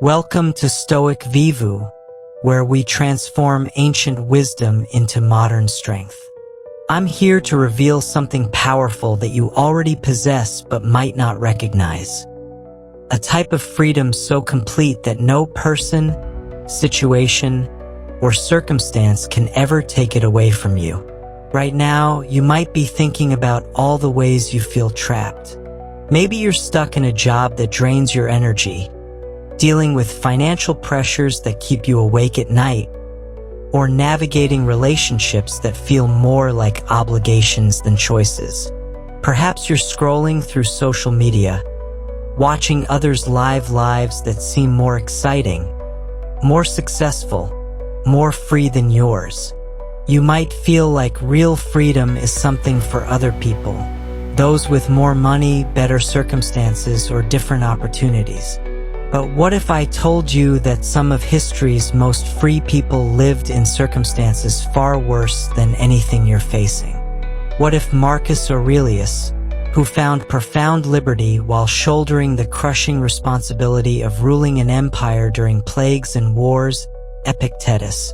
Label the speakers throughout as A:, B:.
A: Welcome to Stoic Vivu, where we transform ancient wisdom into modern strength. I'm here to reveal something powerful that you already possess but might not recognize. A type of freedom so complete that no person, situation, or circumstance can ever take it away from you. Right now, you might be thinking about all the ways you feel trapped. Maybe you're stuck in a job that drains your energy, dealing with financial pressures that keep you awake at night, or navigating relationships that feel more like obligations than choices. Perhaps you're scrolling through social media, watching others' lives that seem more exciting, more successful, more free than yours. You might feel like real freedom is something for other people, those with more money, better circumstances, or different opportunities. But what if I told you that some of history's most free people lived in circumstances far worse than anything you're facing? What if Marcus Aurelius, who found profound liberty while shouldering the crushing responsibility of ruling an empire during plagues and wars, Epictetus,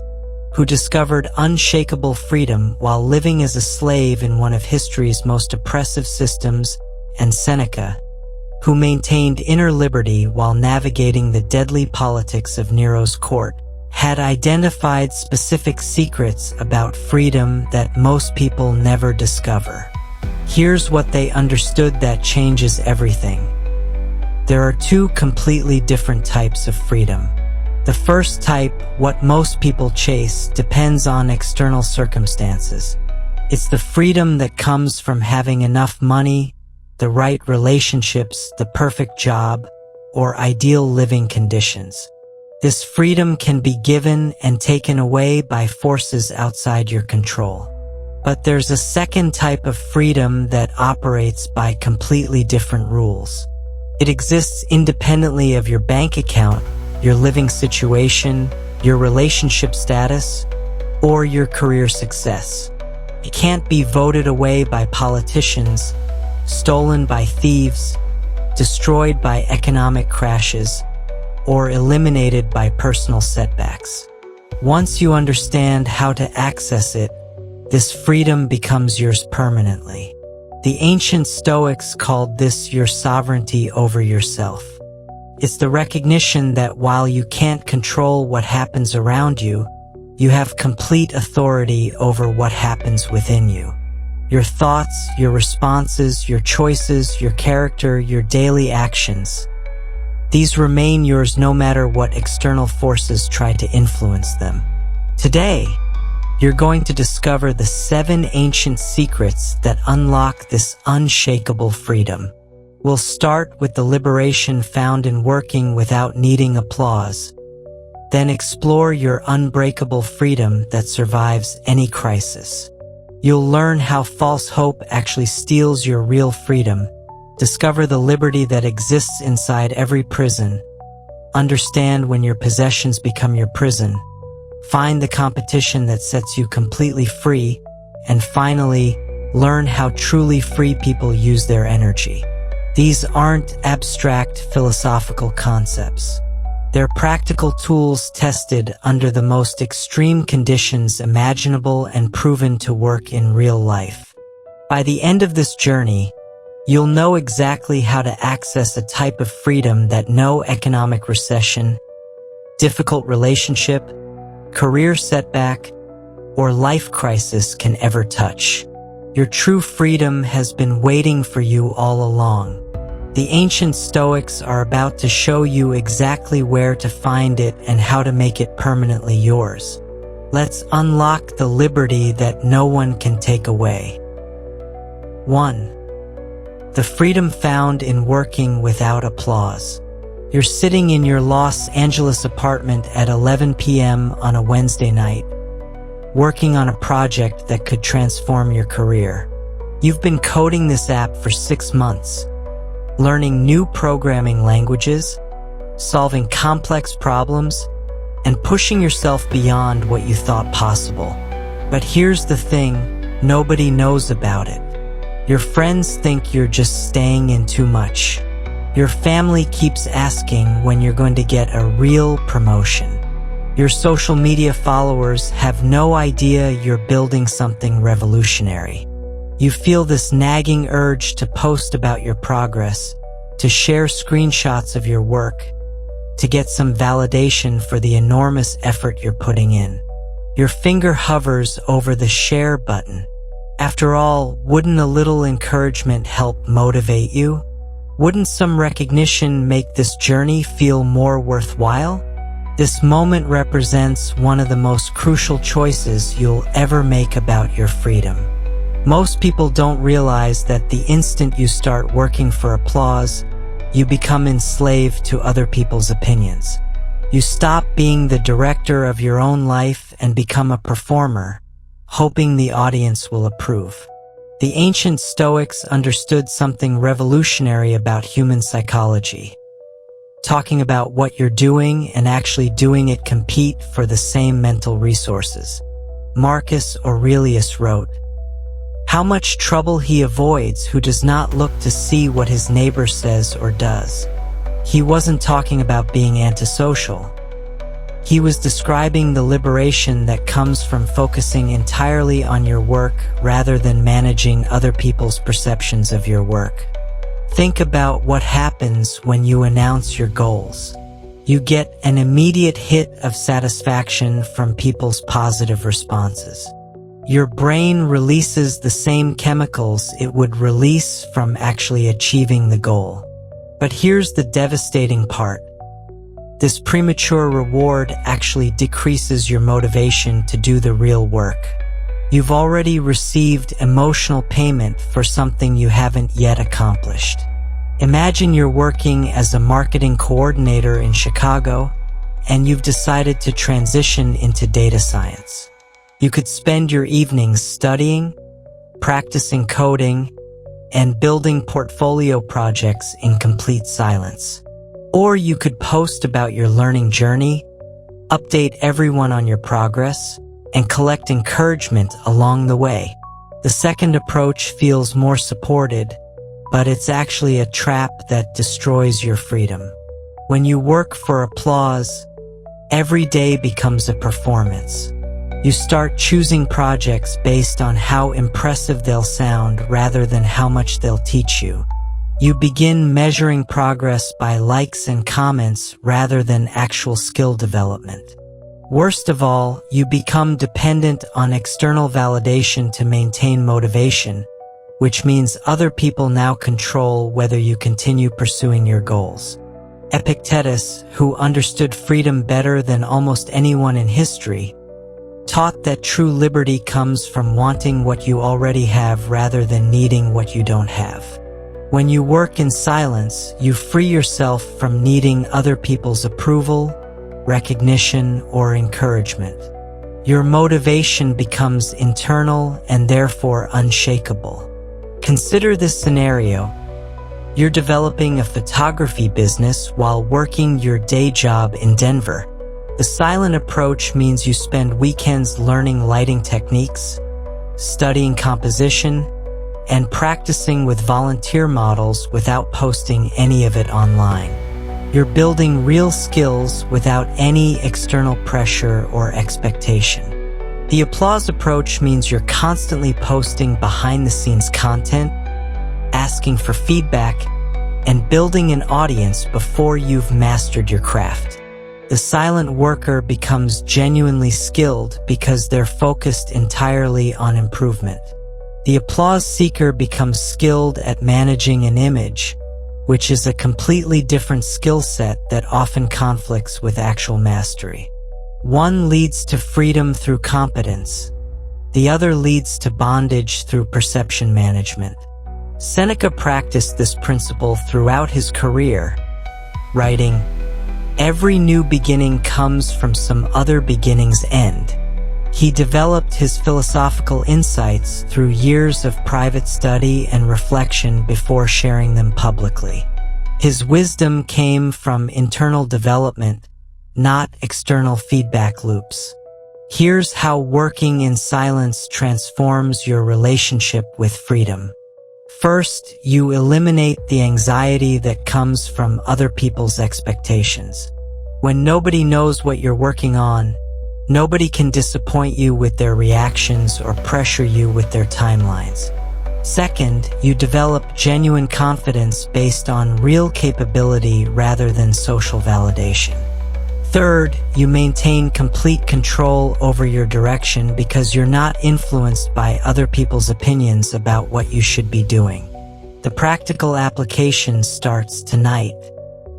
A: who discovered unshakable freedom while living as a slave in one of history's most oppressive systems, and Seneca, who maintained inner liberty while navigating the deadly politics of Nero's court, had identified specific secrets about freedom that most people never discover. Here's what they understood that changes everything. There are two completely different types of freedom. The first type, what most people chase, depends on external circumstances. It's the freedom that comes from having enough money, the right relationships, the perfect job, or ideal living conditions. This freedom can be given and taken away by forces outside your control. But there's a second type of freedom that operates by completely different rules. It exists independently of your bank account, your living situation, your relationship status, or your career success. It can't be voted away by politicians, stolen by thieves, destroyed by economic crashes, or eliminated by personal setbacks. Once you understand how to access it, this freedom becomes yours permanently. The ancient Stoics called this your sovereignty over yourself. It's the recognition that while you can't control what happens around you, you have complete authority over what happens within you. Your thoughts, your responses, your choices, your character, your daily actions. These remain yours no matter what external forces try to influence them. Today, you're going to discover the 7 ancient secrets that unlock this unshakable freedom. We'll start with the liberation found in working without needing applause, then explore your unbreakable freedom that survives any crisis. You'll learn how false hope actually steals your real freedom, discover the liberty that exists inside every prison, understand when your possessions become your prison, find the competition that sets you completely free, and finally, learn how truly free people use their energy. These aren't abstract philosophical concepts. They're practical tools tested under the most extreme conditions imaginable and proven to work in real life. By the end of this journey, you'll know exactly how to access a type of freedom that no economic recession, difficult relationship, career setback, or life crisis can ever touch. Your true freedom has been waiting for you all along. The ancient Stoics are about to show you exactly where to find it and how to make it permanently yours. Let's unlock the liberty that no one can take away. 1. The freedom found in working without applause. You're sitting in your Los Angeles apartment at 11 p.m. on a Wednesday night, working on a project that could transform your career. You've been coding this app for 6 months, learning new programming languages, solving complex problems, and pushing yourself beyond what you thought possible. But here's the thing, nobody knows about it. Your friends think you're just staying in too much. Your family keeps asking when you're going to get a real promotion. Your social media followers have no idea you're building something revolutionary. You feel this nagging urge to post about your progress, to share screenshots of your work, to get some validation for the enormous effort you're putting in. Your finger hovers over the share button. After all, wouldn't a little encouragement help motivate you? Wouldn't some recognition make this journey feel more worthwhile? This moment represents one of the most crucial choices you'll ever make about your freedom. Most people don't realize that the instant you start working for applause, you become enslaved to other people's opinions. You stop being the director of your own life and become a performer, hoping the audience will approve. The ancient Stoics understood something revolutionary about human psychology. Talking about what you're doing and actually doing it compete for the same mental resources. Marcus Aurelius wrote, "How much trouble he avoids who does not look to see what his neighbor says or does." He wasn't talking about being antisocial. He was describing the liberation that comes from focusing entirely on your work rather than managing other people's perceptions of your work. Think about what happens when you announce your goals. You get an immediate hit of satisfaction from people's positive responses. Your brain releases the same chemicals it would release from actually achieving the goal. But here's the devastating part. This premature reward actually decreases your motivation to do the real work. You've already received emotional payment for something you haven't yet accomplished. Imagine you're working as a marketing coordinator in Chicago, and you've decided to transition into data science. You could spend your evenings studying, practicing coding, and building portfolio projects in complete silence. Or you could post about your learning journey, update everyone on your progress, and collect encouragement along the way. The second approach feels more supported, but it's actually a trap that destroys your freedom. When you work for applause, every day becomes a performance. You start choosing projects based on how impressive they'll sound rather than how much they'll teach you. You begin measuring progress by likes and comments rather than actual skill development. Worst of all, you become dependent on external validation to maintain motivation, which means other people now control whether you continue pursuing your goals. Epictetus, who understood freedom better than almost anyone in history, taught that true liberty comes from wanting what you already have rather than needing what you don't have. When you work in silence, you free yourself from needing other people's approval, recognition, or encouragement. Your motivation becomes internal and therefore unshakable. Consider this scenario. You're developing a photography business while working your day job in Denver. The silent approach means you spend weekends learning lighting techniques, studying composition, and practicing with volunteer models without posting any of it online. You're building real skills without any external pressure or expectation. The applause approach means you're constantly posting behind-the-scenes content, asking for feedback, and building an audience before you've mastered your craft. The silent worker becomes genuinely skilled because they're focused entirely on improvement. The applause seeker becomes skilled at managing an image, which is a completely different skill set that often conflicts with actual mastery. One leads to freedom through competence. The other leads to bondage through perception management. Seneca practiced this principle throughout his career, writing, "Every new beginning comes from some other beginning's end." He developed his philosophical insights through years of private study and reflection before sharing them publicly. His wisdom came from internal development, not external feedback loops. Here's how working in silence transforms your relationship with freedom. First, you eliminate the anxiety that comes from other people's expectations. When nobody knows what you're working on, nobody can disappoint you with their reactions or pressure you with their timelines. Second, you develop genuine confidence based on real capability rather than social validation. Third, you maintain complete control over your direction because you're not influenced by other people's opinions about what you should be doing. The practical application starts tonight.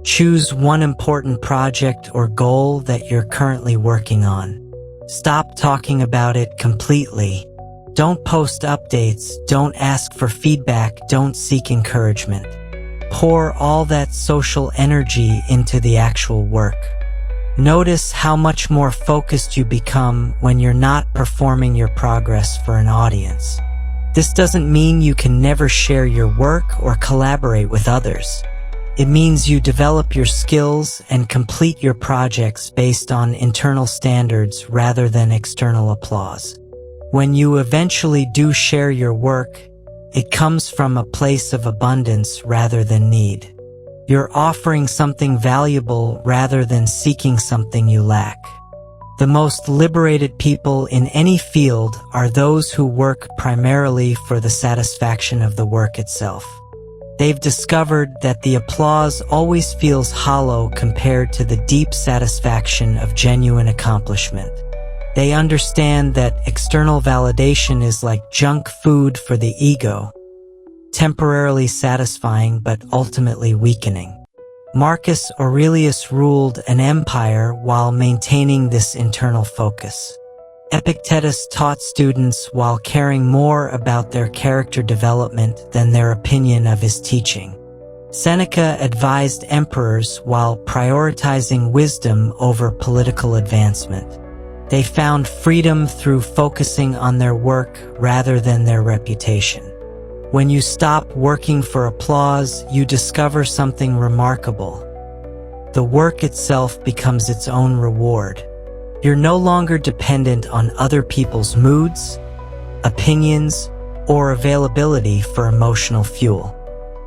A: Choose one important project or goal that you're currently working on. Stop talking about it completely. Don't post updates, don't ask for feedback, don't seek encouragement. Pour all that social energy into the actual work. Notice how much more focused you become when you're not performing your progress for an audience. This doesn't mean you can never share your work or collaborate with others. It means you develop your skills and complete your projects based on internal standards rather than external applause. When you eventually do share your work, it comes from a place of abundance rather than need. You're offering something valuable rather than seeking something you lack. The most liberated people in any field are those who work primarily for the satisfaction of the work itself. They've discovered that the applause always feels hollow compared to the deep satisfaction of genuine accomplishment. They understand that external validation is like junk food for the ego, temporarily satisfying but ultimately weakening. Marcus Aurelius ruled an empire while maintaining this internal focus. Epictetus taught students while caring more about their character development than their opinion of his teaching. Seneca advised emperors while prioritizing wisdom over political advancement. They found freedom through focusing on their work rather than their reputation. When you stop working for applause, you discover something remarkable. The work itself becomes its own reward. You're no longer dependent on other people's moods, opinions, or availability for emotional fuel.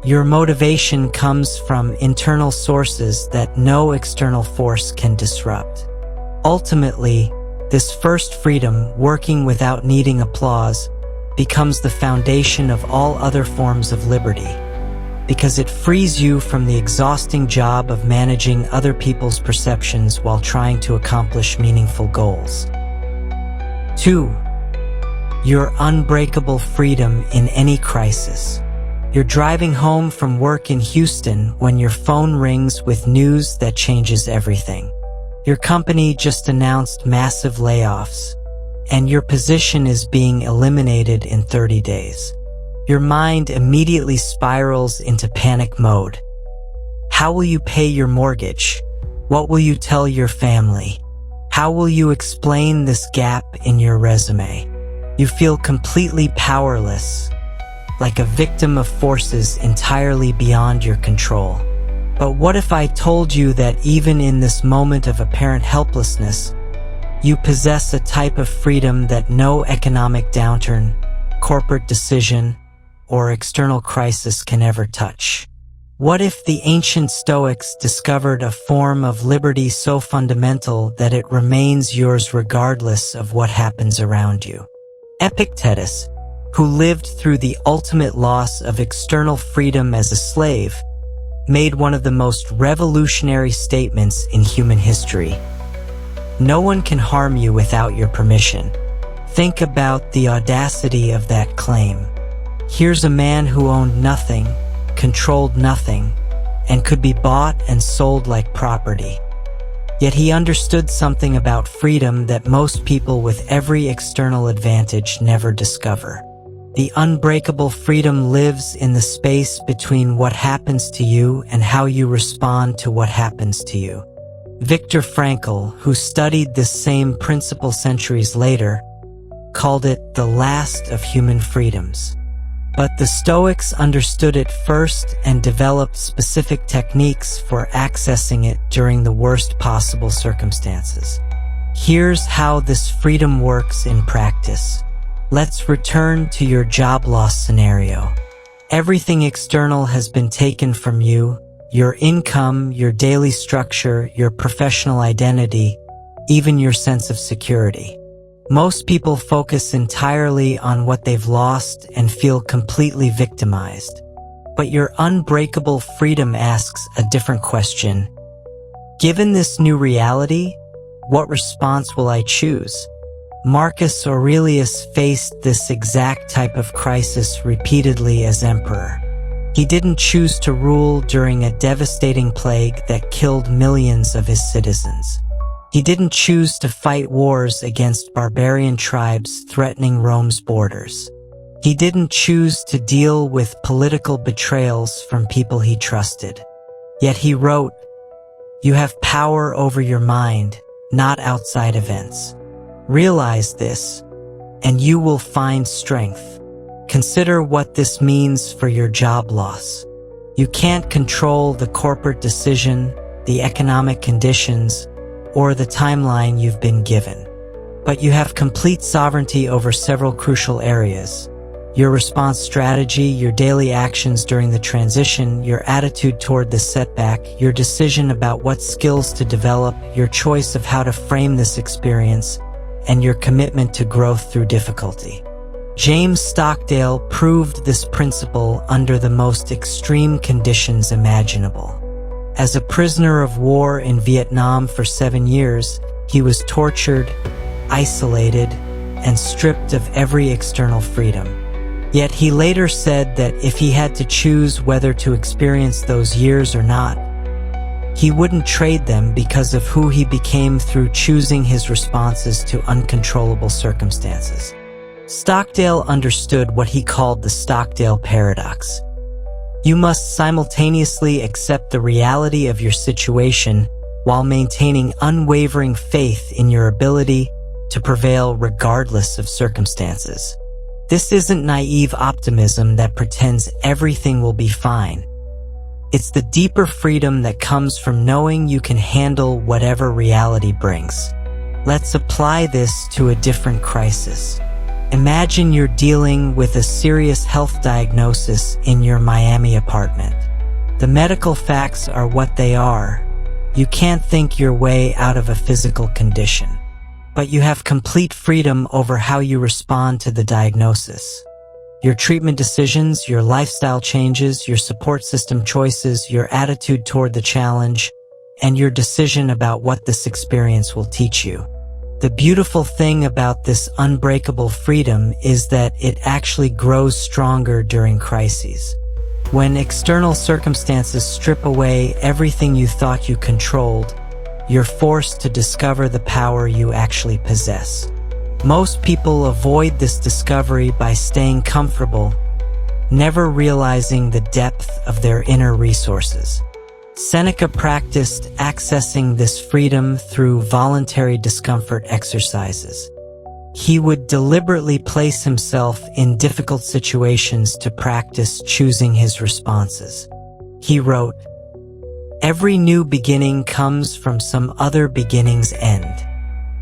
A: Your motivation comes from internal sources that no external force can disrupt. Ultimately, this first freedom, working without needing applause, becomes the foundation of all other forms of liberty, because it frees you from the exhausting job of managing other people's perceptions while trying to accomplish meaningful goals. 2. Your unbreakable freedom in any crisis. You're driving home from work in Houston when your phone rings with news that changes everything. Your company just announced massive layoffs, and your position is being eliminated in 30 days. Your mind immediately spirals into panic mode. How will you pay your mortgage? What will you tell your family? How will you explain this gap in your resume? You feel completely powerless, like a victim of forces entirely beyond your control. But what if I told you that even in this moment of apparent helplessness, you possess a type of freedom that no economic downturn, corporate decision, or external crisis can ever touch? What if the ancient Stoics discovered a form of liberty so fundamental that it remains yours regardless of what happens around you? Epictetus, who lived through the ultimate loss of external freedom as a slave, made one of the most revolutionary statements in human history. No one can harm you without your permission. Think about the audacity of that claim. Here's a man who owned nothing, controlled nothing, and could be bought and sold like property. Yet he understood something about freedom that most people with every external advantage never discover. The unbreakable freedom lives in the space between what happens to you and how you respond to what happens to you. Viktor Frankl, who studied this same principle centuries later, called it the last of human freedoms. But the Stoics understood it first and developed specific techniques for accessing it during the worst possible circumstances. Here's how this freedom works in practice. Let's return to your job loss scenario. Everything external has been taken from you: your income, your daily structure, your professional identity, even your sense of security. Most people focus entirely on what they've lost and feel completely victimized. But your unbreakable freedom asks a different question. Given this new reality, what response will I choose? Marcus Aurelius faced this exact type of crisis repeatedly as emperor. He didn't choose to rule during a devastating plague that killed millions of his citizens. He didn't choose to fight wars against barbarian tribes threatening Rome's borders. He didn't choose to deal with political betrayals from people he trusted. Yet he wrote, "You have power over your mind, not outside events. Realize this, and you will find strength. Consider what this means for your job loss. You can't control the corporate decision, the economic conditions, or the timeline you've been given. But you have complete sovereignty over several crucial areas: your response strategy, your daily actions during the transition, your attitude toward the setback, your decision about what skills to develop, your choice of how to frame this experience, and your commitment to growth through difficulty." James Stockdale proved this principle under the most extreme conditions imaginable. As a prisoner of war in Vietnam for 7 years, he was tortured, isolated, and stripped of every external freedom. Yet he later said that if he had to choose whether to experience those years or not, he wouldn't trade them because of who he became through choosing his responses to uncontrollable circumstances. Stockdale understood what he called the Stockdale paradox. You must simultaneously accept the reality of your situation while maintaining unwavering faith in your ability to prevail regardless of circumstances. This isn't naive optimism that pretends everything will be fine. It's the deeper freedom that comes from knowing you can handle whatever reality brings. Let's apply this to a different crisis. Imagine you're dealing with a serious health diagnosis in your Miami apartment. The medical facts are what they are. You can't think your way out of a physical condition. But you have complete freedom over how you respond to the diagnosis. Your treatment decisions, your lifestyle changes, your support system choices, your attitude toward the challenge, and your decision about what this experience will teach you. The beautiful thing about this unbreakable freedom is that it actually grows stronger during crises. When external circumstances strip away everything you thought you controlled, you're forced to discover the power you actually possess. Most people avoid this discovery by staying comfortable, never realizing the depth of their inner resources. Seneca practiced accessing this freedom through voluntary discomfort exercises. He would deliberately place himself in difficult situations to practice choosing his responses. He wrote, "Every new beginning comes from some other beginning's end."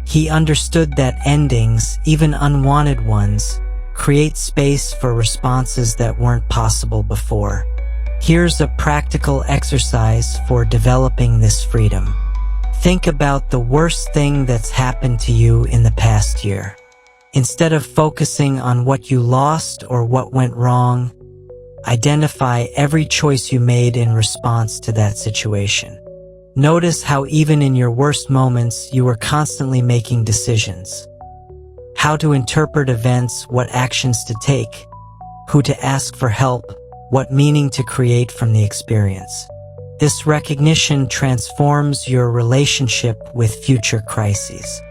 A: He understood that endings, even unwanted ones, create space for responses that weren't possible before. Here's a practical exercise for developing this freedom. Think about the worst thing that's happened to you in the past year. Instead of focusing on what you lost or what went wrong, identify every choice you made in response to that situation. Notice how even in your worst moments, you were constantly making decisions. How to interpret events, what actions to take, who to ask for help, what meaning to create from the experience. This recognition transforms your relationship with future crises.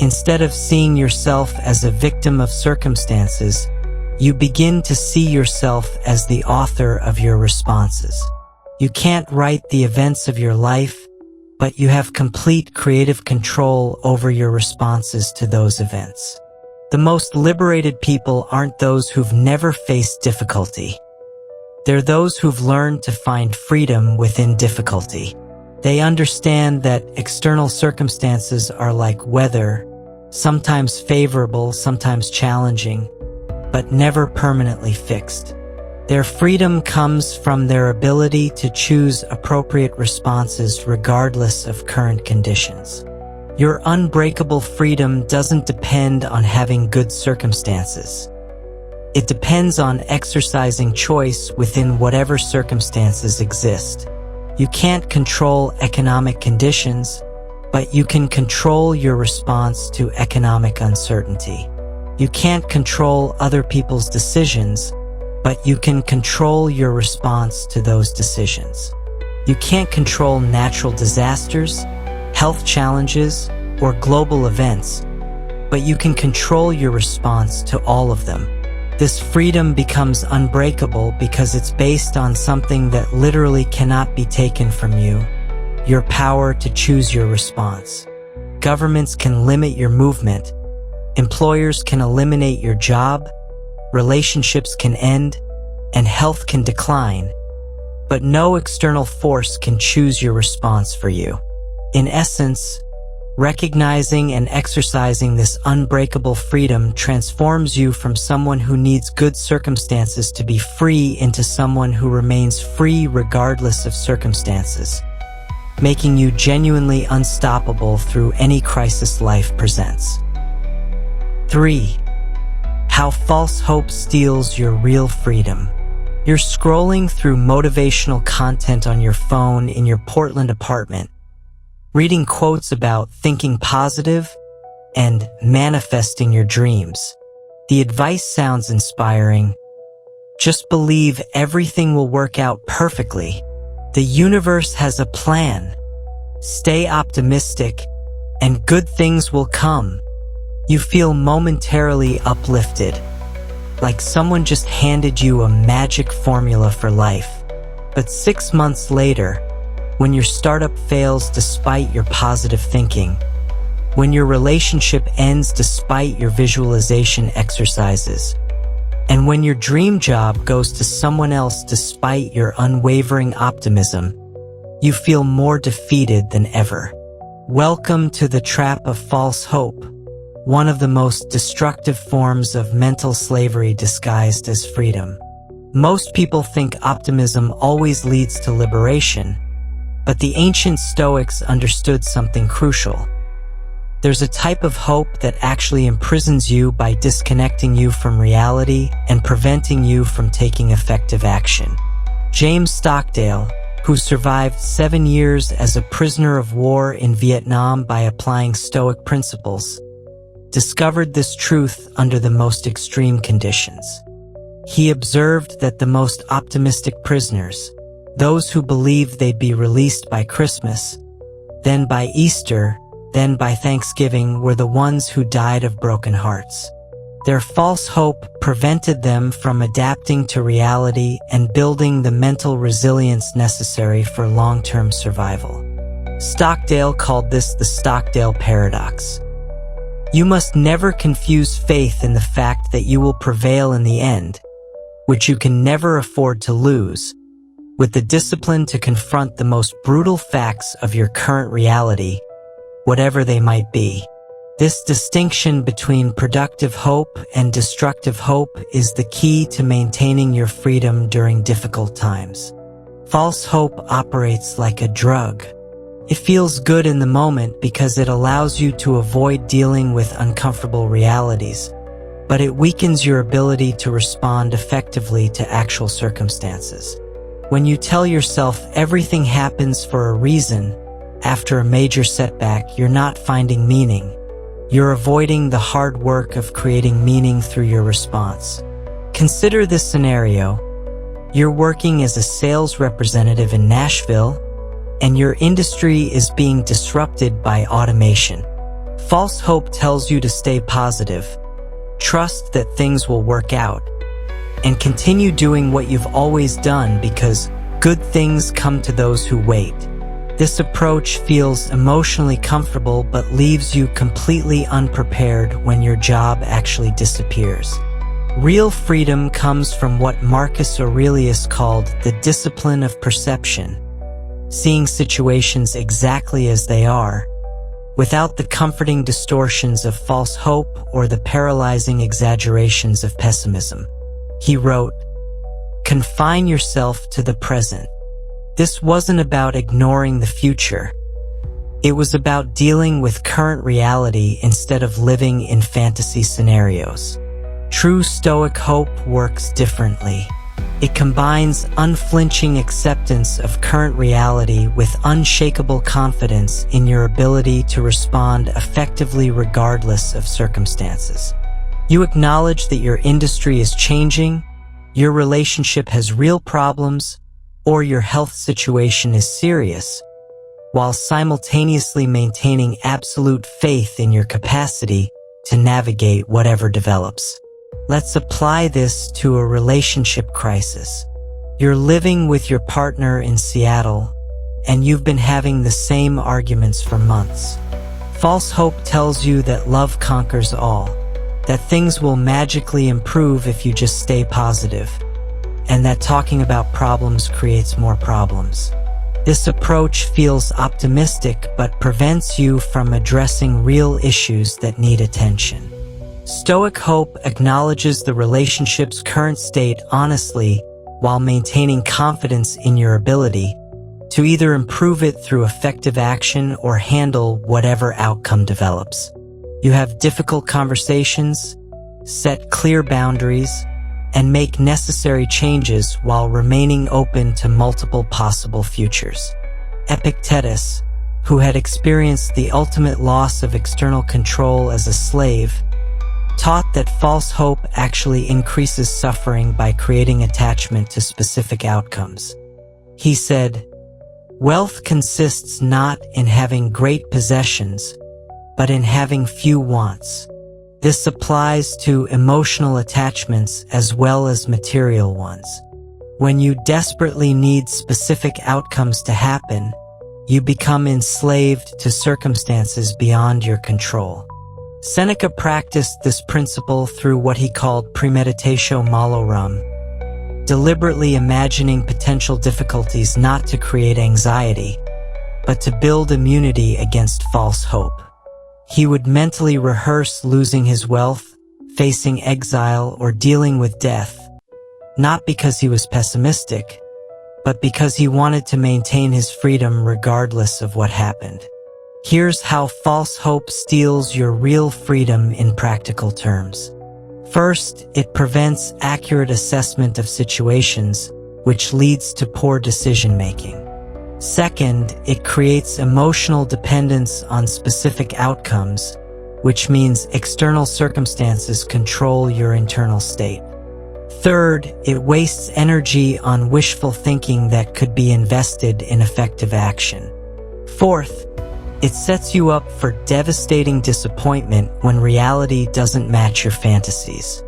A: Instead of seeing yourself as a victim of circumstances, you begin to see yourself as the author of your responses. You can't write the events of your life, but you have complete creative control over your responses to those events. The most liberated people aren't those who've never faced difficulty. They're those who've learned to find freedom within difficulty. They understand that external circumstances are like weather, sometimes favorable, sometimes challenging, but never permanently fixed. Their freedom comes from their ability to choose appropriate responses regardless of current conditions. Your unbreakable freedom doesn't depend on having good circumstances. It depends on exercising choice within whatever circumstances exist. You can't control economic conditions, but you can control your response to economic uncertainty. You can't control other people's decisions, but you can control your response to those decisions. You can't control natural disasters, health challenges, or global events, but you can control your response to all of them. This freedom becomes unbreakable because it's based on something that literally cannot be taken from you: your power to choose your response. Governments can limit your movement, employers can eliminate your job, relationships can end, and health can decline, but no external force can choose your response for you. In essence, recognizing and exercising this unbreakable freedom transforms you from someone who needs good circumstances to be free into someone who remains free regardless of circumstances, making you genuinely unstoppable through any crisis life presents. 3. How false hope steals your real freedom. You're scrolling through motivational content on your phone in your Portland apartment, reading quotes about thinking positive and manifesting your dreams. The advice sounds inspiring. Just believe everything will work out perfectly. The universe has a plan. Stay optimistic, and good things will come. You feel momentarily uplifted, like someone just handed you a magic formula for life. But 6 months later, when your startup fails despite your positive thinking, when your relationship ends despite your visualization exercises, and when your dream job goes to someone else despite your unwavering optimism, you feel more defeated than ever. Welcome to the trap of false hope, one of the most destructive forms of mental slavery disguised as freedom. Most people think optimism always leads to liberation, but the ancient Stoics understood something crucial. There's a type of hope that actually imprisons you by disconnecting you from reality and preventing you from taking effective action. James Stockdale, who survived 7 years as a prisoner of war in Vietnam by applying Stoic principles, discovered this truth under the most extreme conditions. He observed that the most optimistic prisoners, those who believed they'd be released by Christmas, then by Easter, then by Thanksgiving, were the ones who died of broken hearts. Their false hope prevented them from adapting to reality and building the mental resilience necessary for long-term survival. Stockdale called this the Stockdale paradox. You must never confuse faith in the fact that you will prevail in the end, which you can never afford to lose, with the discipline to confront the most brutal facts of your current reality, whatever they might be. This distinction between productive hope and destructive hope is the key to maintaining your freedom during difficult times. False hope operates like a drug. It feels good in the moment because it allows you to avoid dealing with uncomfortable realities, but it weakens your ability to respond effectively to actual circumstances. When you tell yourself everything happens for a reason, after a major setback, you're not finding meaning. You're avoiding the hard work of creating meaning through your response. Consider this scenario. You're working as a sales representative in Nashville, and your industry is being disrupted by automation. False hope tells you to stay positive, trust that things will work out, and continue doing what you've always done because good things come to those who wait. This approach feels emotionally comfortable but leaves you completely unprepared when your job actually disappears. Real freedom comes from what Marcus Aurelius called the discipline of perception, seeing situations exactly as they are, without the comforting distortions of false hope or the paralyzing exaggerations of pessimism. He wrote, confine yourself to the present. This wasn't about ignoring the future. It was about dealing with current reality instead of living in fantasy scenarios. True Stoic hope works differently. It combines unflinching acceptance of current reality with unshakable confidence in your ability to respond effectively regardless of circumstances. You acknowledge that your industry is changing, your relationship has real problems, or your health situation is serious, while simultaneously maintaining absolute faith in your capacity to navigate whatever develops. Let's apply this to a relationship crisis. You're living with your partner in Seattle, and you've been having the same arguments for months. False hope tells you that love conquers all, that things will magically improve if you just stay positive, and that talking about problems creates more problems. This approach feels optimistic but prevents you from addressing real issues that need attention. Stoic hope acknowledges the relationship's current state honestly while maintaining confidence in your ability to either improve it through effective action or handle whatever outcome develops. You have difficult conversations, set clear boundaries, and make necessary changes while remaining open to multiple possible futures. Epictetus, who had experienced the ultimate loss of external control as a slave, taught that false hope actually increases suffering by creating attachment to specific outcomes. He said, "Wealth consists not in having great possessions, but in having few wants." This applies to emotional attachments as well as material ones. When you desperately need specific outcomes to happen, you become enslaved to circumstances beyond your control. Seneca practiced this principle through what he called premeditatio malorum, deliberately imagining potential difficulties not to create anxiety, but to build immunity against false hope. He would mentally rehearse losing his wealth, facing exile, or dealing with death, not because he was pessimistic, but because he wanted to maintain his freedom regardless of what happened. Here's how false hope steals your real freedom in practical terms. First, it prevents accurate assessment of situations, which leads to poor decision-making. Second, it creates emotional dependence on specific outcomes, which means external circumstances control your internal state. Third, it wastes energy on wishful thinking that could be invested in effective action. Fourth, it sets you up for devastating disappointment when reality doesn't match your fantasies.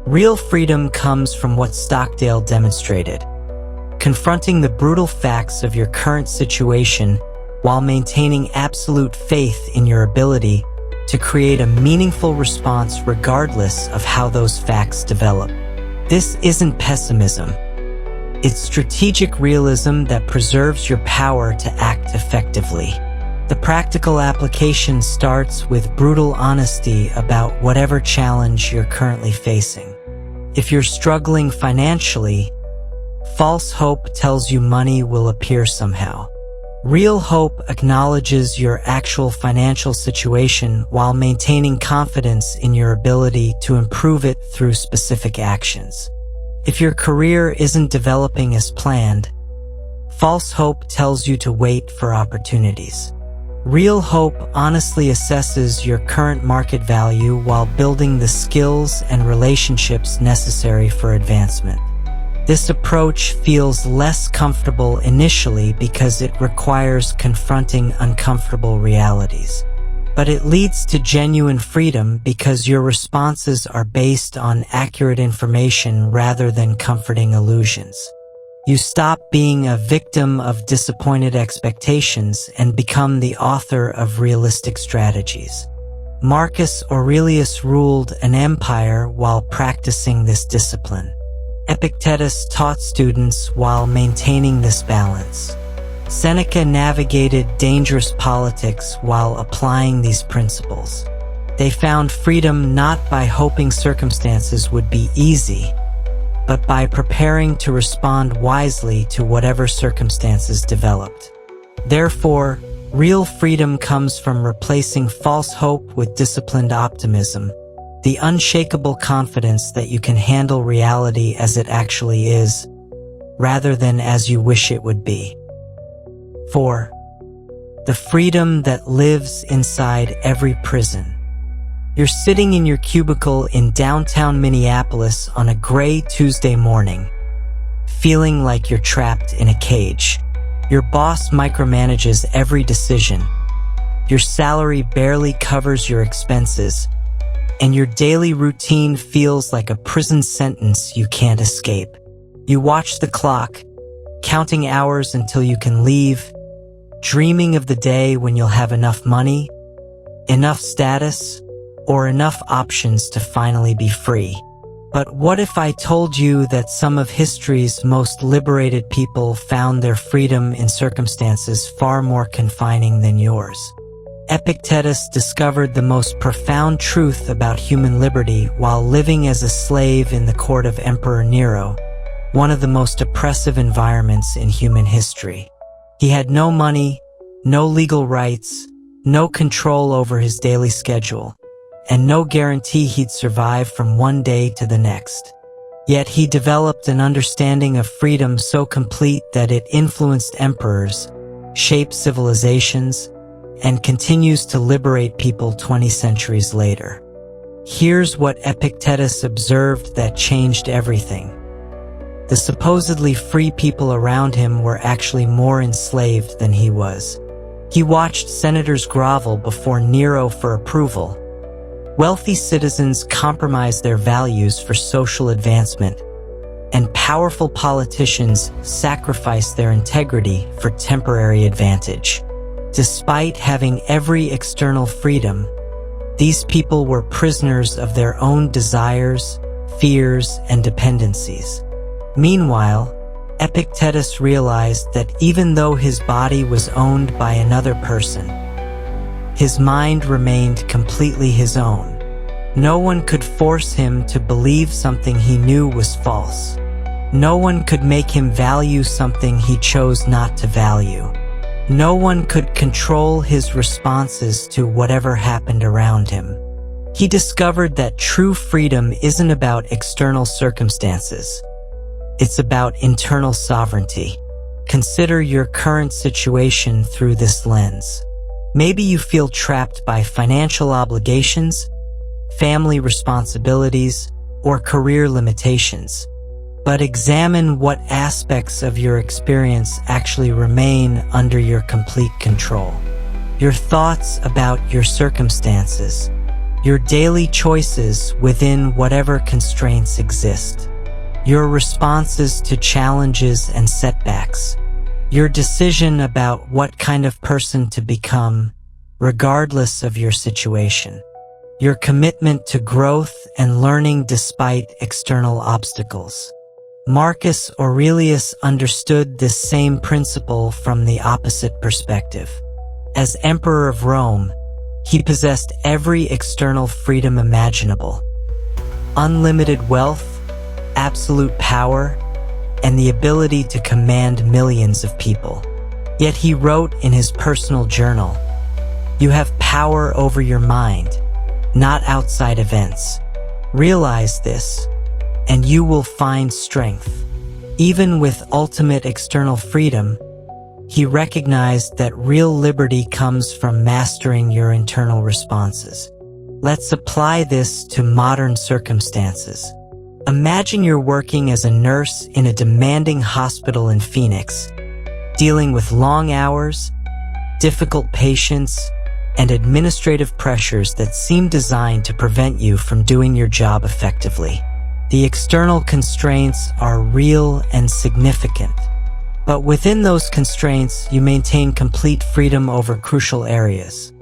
A: Real freedom comes from what Stockdale demonstrated: confronting the brutal facts of your current situation while maintaining absolute faith in your ability to create a meaningful response regardless of how those facts develop. This isn't pessimism. It's strategic realism that preserves your power to act effectively. The practical application starts with brutal honesty about whatever challenge you're currently facing. If you're struggling financially, false hope tells you money will appear somehow. Real hope acknowledges your actual financial situation while maintaining confidence in your ability to improve it through specific actions. If your career isn't developing as planned, false hope tells you to wait for opportunities. Real hope honestly assesses your current market value while building the skills and relationships necessary for advancement. This approach feels less comfortable initially because it requires confronting uncomfortable realities. But it leads to genuine freedom because your responses are based on accurate information rather than comforting illusions. You stop being a victim of disappointed expectations and become the author of realistic strategies. Marcus Aurelius ruled an empire while practicing this discipline. Epictetus taught students while maintaining this balance. Seneca navigated dangerous politics while applying these principles. They found freedom not by hoping circumstances would be easy, but by preparing to respond wisely to whatever circumstances developed. Therefore, real freedom comes from replacing false hope with disciplined optimism, the unshakable confidence that you can handle reality as it actually is, rather than as you wish it would be. 4. The freedom that lives inside every prison. You're sitting in your cubicle in downtown Minneapolis on a gray Tuesday morning, feeling like you're trapped in a cage. Your boss micromanages every decision. Your salary barely covers your expenses, and your daily routine feels like a prison sentence you can't escape. You watch the clock, counting hours until you can leave, dreaming of the day when you'll have enough money, enough status, or enough options to finally be free. But what if I told you that some of history's most liberated people found their freedom in circumstances far more confining than yours? Epictetus discovered the most profound truth about human liberty while living as a slave in the court of Emperor Nero, one of the most oppressive environments in human history. He had no money, no legal rights, no control over his daily schedule, and no guarantee he'd survive from one day to the next. Yet he developed an understanding of freedom so complete that it influenced emperors, shaped civilizations, and continues to liberate people 20 centuries later. Here's what Epictetus observed that changed everything. The supposedly free people around him were actually more enslaved than he was. He watched senators grovel before Nero for approval. Wealthy citizens compromised their values for social advancement, and powerful politicians sacrificed their integrity for temporary advantage. Despite having every external freedom, these people were prisoners of their own desires, fears, and dependencies. Meanwhile, Epictetus realized that even though his body was owned by another person, his mind remained completely his own. No one could force him to believe something he knew was false. No one could make him value something he chose not to value. No one could control his responses to whatever happened around him. He discovered that true freedom isn't about external circumstances. It's about internal sovereignty. Consider your current situation through this lens. Maybe you feel trapped by financial obligations, family responsibilities, or career limitations. But examine what aspects of your experience actually remain under your complete control. Your thoughts about your circumstances, your daily choices within whatever constraints exist, your responses to challenges and setbacks, your decision about what kind of person to become, regardless of your situation, your commitment to growth and learning despite external obstacles. Marcus Aurelius understood this same principle from the opposite perspective. As Emperor of Rome, he possessed every external freedom imaginable: unlimited wealth, absolute power, and the ability to command millions of people. Yet he wrote in his personal journal, "You have power over your mind, not outside events. Realize this, and you will find strength." Even with ultimate external freedom, he recognized that real liberty comes from mastering your internal responses. Let's apply this to modern circumstances. Imagine you're working as a nurse in a demanding hospital in Phoenix, dealing with long hours, difficult patients, and administrative pressures that seem designed to prevent you from doing your job effectively. The external constraints are real and significant, but within those constraints, you maintain complete freedom over crucial areas.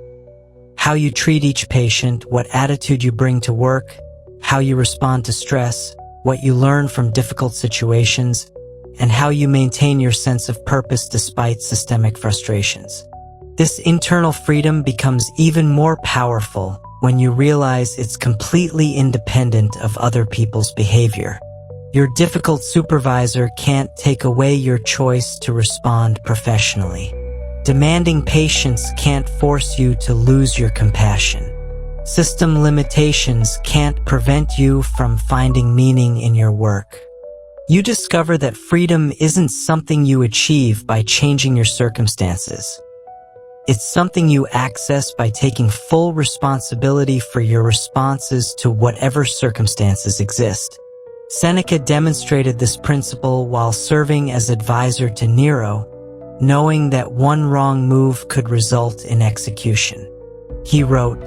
A: How you treat each patient, what attitude you bring to work, how you respond to stress, what you learn from difficult situations, and how you maintain your sense of purpose despite systemic frustrations. This internal freedom becomes even more powerful when you realize it's completely independent of other people's behavior. Your difficult supervisor can't take away your choice to respond professionally. Demanding patience can't force you to lose your compassion. System limitations can't prevent you from finding meaning in your work. You discover that freedom isn't something you achieve by changing your circumstances. It's something you access by taking full responsibility for your responses to whatever circumstances exist. Seneca demonstrated this principle while serving as advisor to Nero, knowing that one wrong move could result in execution. He wrote,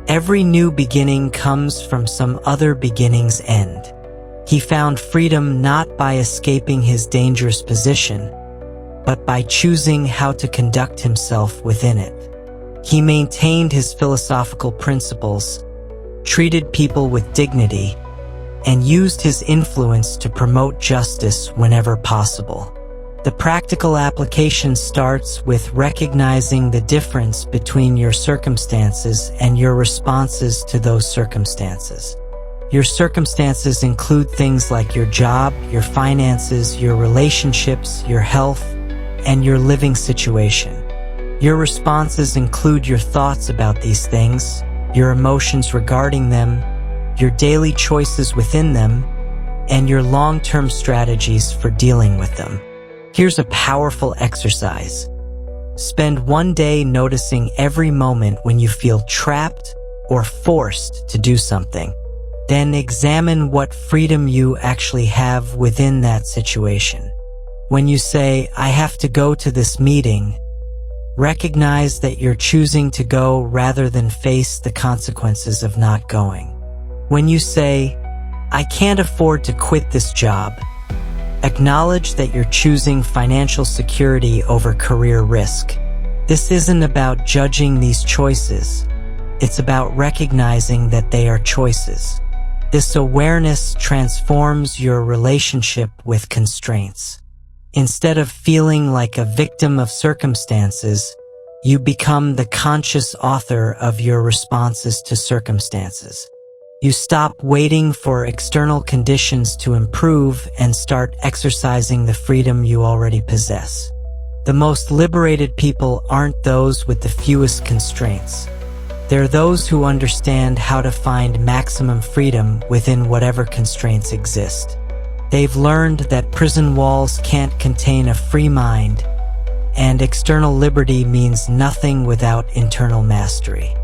A: "Every new beginning comes from some other beginning's end." He found freedom not by escaping his dangerous position, but by choosing how to conduct himself within it. He maintained his philosophical principles, treated people with dignity, and used his influence to promote justice whenever possible. The practical application starts with recognizing the difference between your circumstances and your responses to those circumstances. Your circumstances include things like your job, your finances, your relationships, your health, and your living situation. Your responses include your thoughts about these things, your emotions regarding them, your daily choices within them, and your long-term strategies for dealing with them. Here's a powerful exercise. Spend one day noticing every moment when you feel trapped or forced to do something. Then examine what freedom you actually have within that situation. When you say, "I have to go to this meeting," recognize that you're choosing to go rather than face the consequences of not going. When you say, "I can't afford to quit this job," acknowledge that you're choosing financial security over career risk. This isn't about judging these choices. It's about recognizing that they are choices. This awareness transforms your relationship with constraints. Instead of feeling like a victim of circumstances, you become the conscious author of your responses to circumstances. You stop waiting for external conditions to improve and start exercising the freedom you already possess. The most liberated people aren't those with the fewest constraints. They're those who understand how to find maximum freedom within whatever constraints exist. They've learned that prison walls can't contain a free mind, and external liberty means nothing without internal mastery.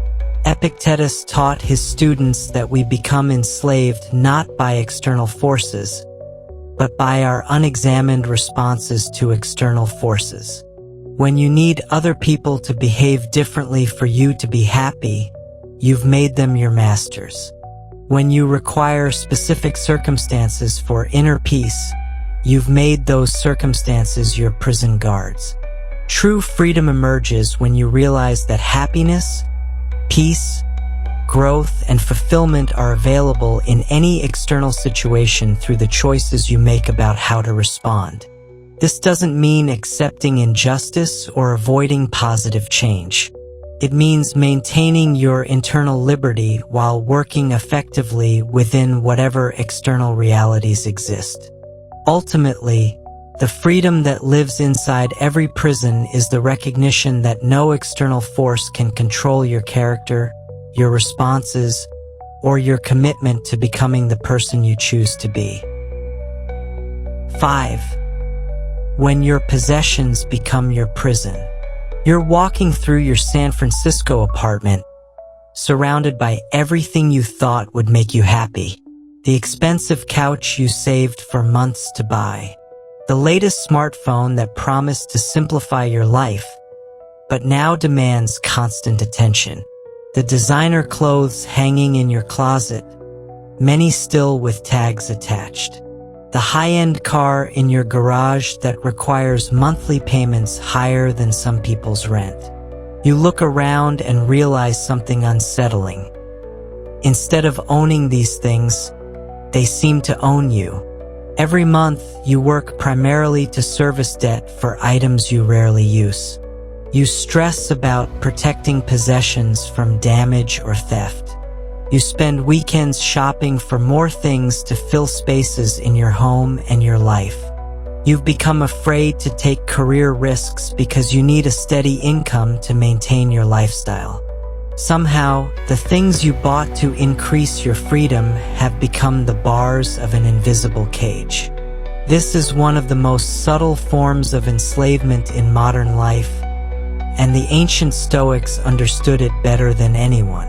A: Epictetus taught his students that we become enslaved not by external forces, but by our unexamined responses to external forces. When you need other people to behave differently for you to be happy, you've made them your masters. When you require specific circumstances for inner peace, you've made those circumstances your prison guards. True freedom emerges when you realize that happiness, peace, growth, and fulfillment are available in any external situation through the choices you make about how to respond. This doesn't mean accepting injustice or avoiding positive change. It means maintaining your internal liberty while working effectively within whatever external realities exist. Ultimately, the freedom that lives inside every prison is the recognition that no external force can control your character, your responses, or your commitment to becoming the person you choose to be. 5. When your possessions become your prison. You're walking through your San Francisco apartment, surrounded by everything you thought would make you happy. The expensive couch you saved for months to buy. The latest smartphone that promised to simplify your life, but now demands constant attention. The designer clothes hanging in your closet, many still with tags attached. The high-end car in your garage that requires monthly payments higher than some people's rent. You look around and realize something unsettling. Instead of owning these things, they seem to own you. Every month, you work primarily to service debt for items you rarely use. You stress about protecting possessions from damage or theft. You spend weekends shopping for more things to fill spaces in your home and your life. You've become afraid to take career risks because you need a steady income to maintain your lifestyle. Somehow, the things you bought to increase your freedom have become the bars of an invisible cage. This is one of the most subtle forms of enslavement in modern life, and the ancient Stoics understood it better than anyone.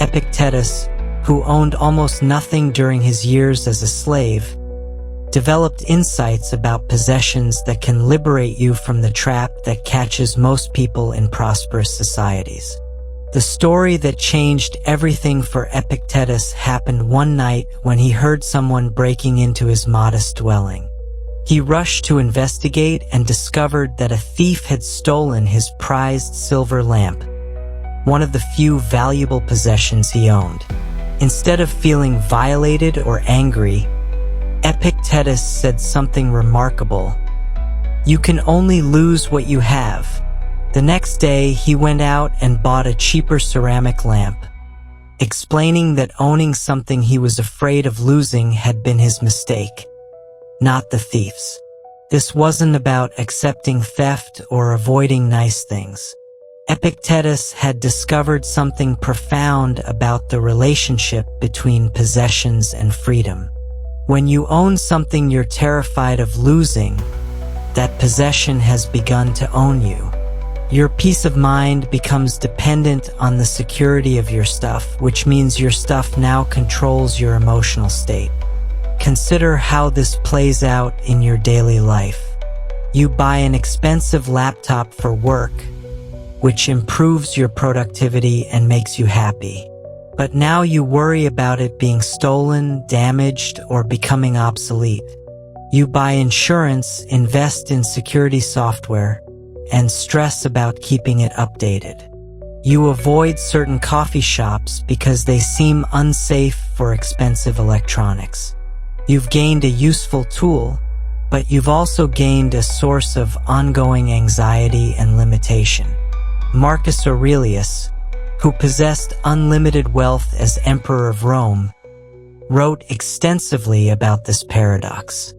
A: Epictetus, who owned almost nothing during his years as a slave, developed insights about possessions that can liberate you from the trap that catches most people in prosperous societies. The story that changed everything for Epictetus happened one night when he heard someone breaking into his modest dwelling. He rushed to investigate and discovered that a thief had stolen his prized silver lamp, one of the few valuable possessions he owned. Instead of feeling violated or angry, Epictetus said something remarkable. "You can only lose what you have." The next day, he went out and bought a cheaper ceramic lamp, explaining that owning something he was afraid of losing had been his mistake, not the thief's. This wasn't about accepting theft or avoiding nice things. Epictetus had discovered something profound about the relationship between possessions and freedom. When you own something you're terrified of losing, that possession has begun to own you. Your peace of mind becomes dependent on the security of your stuff, which means your stuff now controls your emotional state. Consider how this plays out in your daily life. You buy an expensive laptop for work, which improves your productivity and makes you happy. But now you worry about it being stolen, damaged, or becoming obsolete. You buy insurance, invest in security software, and stress about keeping it updated. You avoid certain coffee shops because they seem unsafe for expensive electronics. You've gained a useful tool, but you've also gained a source of ongoing anxiety and limitation. Marcus Aurelius, who possessed unlimited wealth as Emperor of Rome, wrote extensively about this paradox.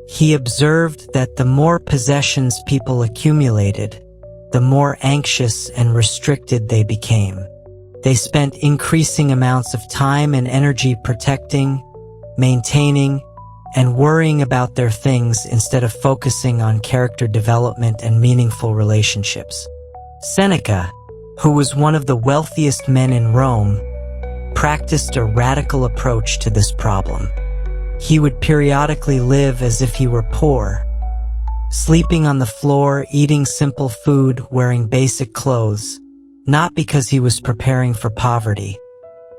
A: He observed that the more possessions people accumulated, the more anxious and restricted they became. They spent increasing amounts of time and energy protecting, maintaining, and worrying about their things instead of focusing on character development and meaningful relationships. Seneca, who was one of the wealthiest men in Rome, practiced a radical approach to this problem. He would periodically live as if he were poor, sleeping on the floor, eating simple food, wearing basic clothes, not because he was preparing for poverty,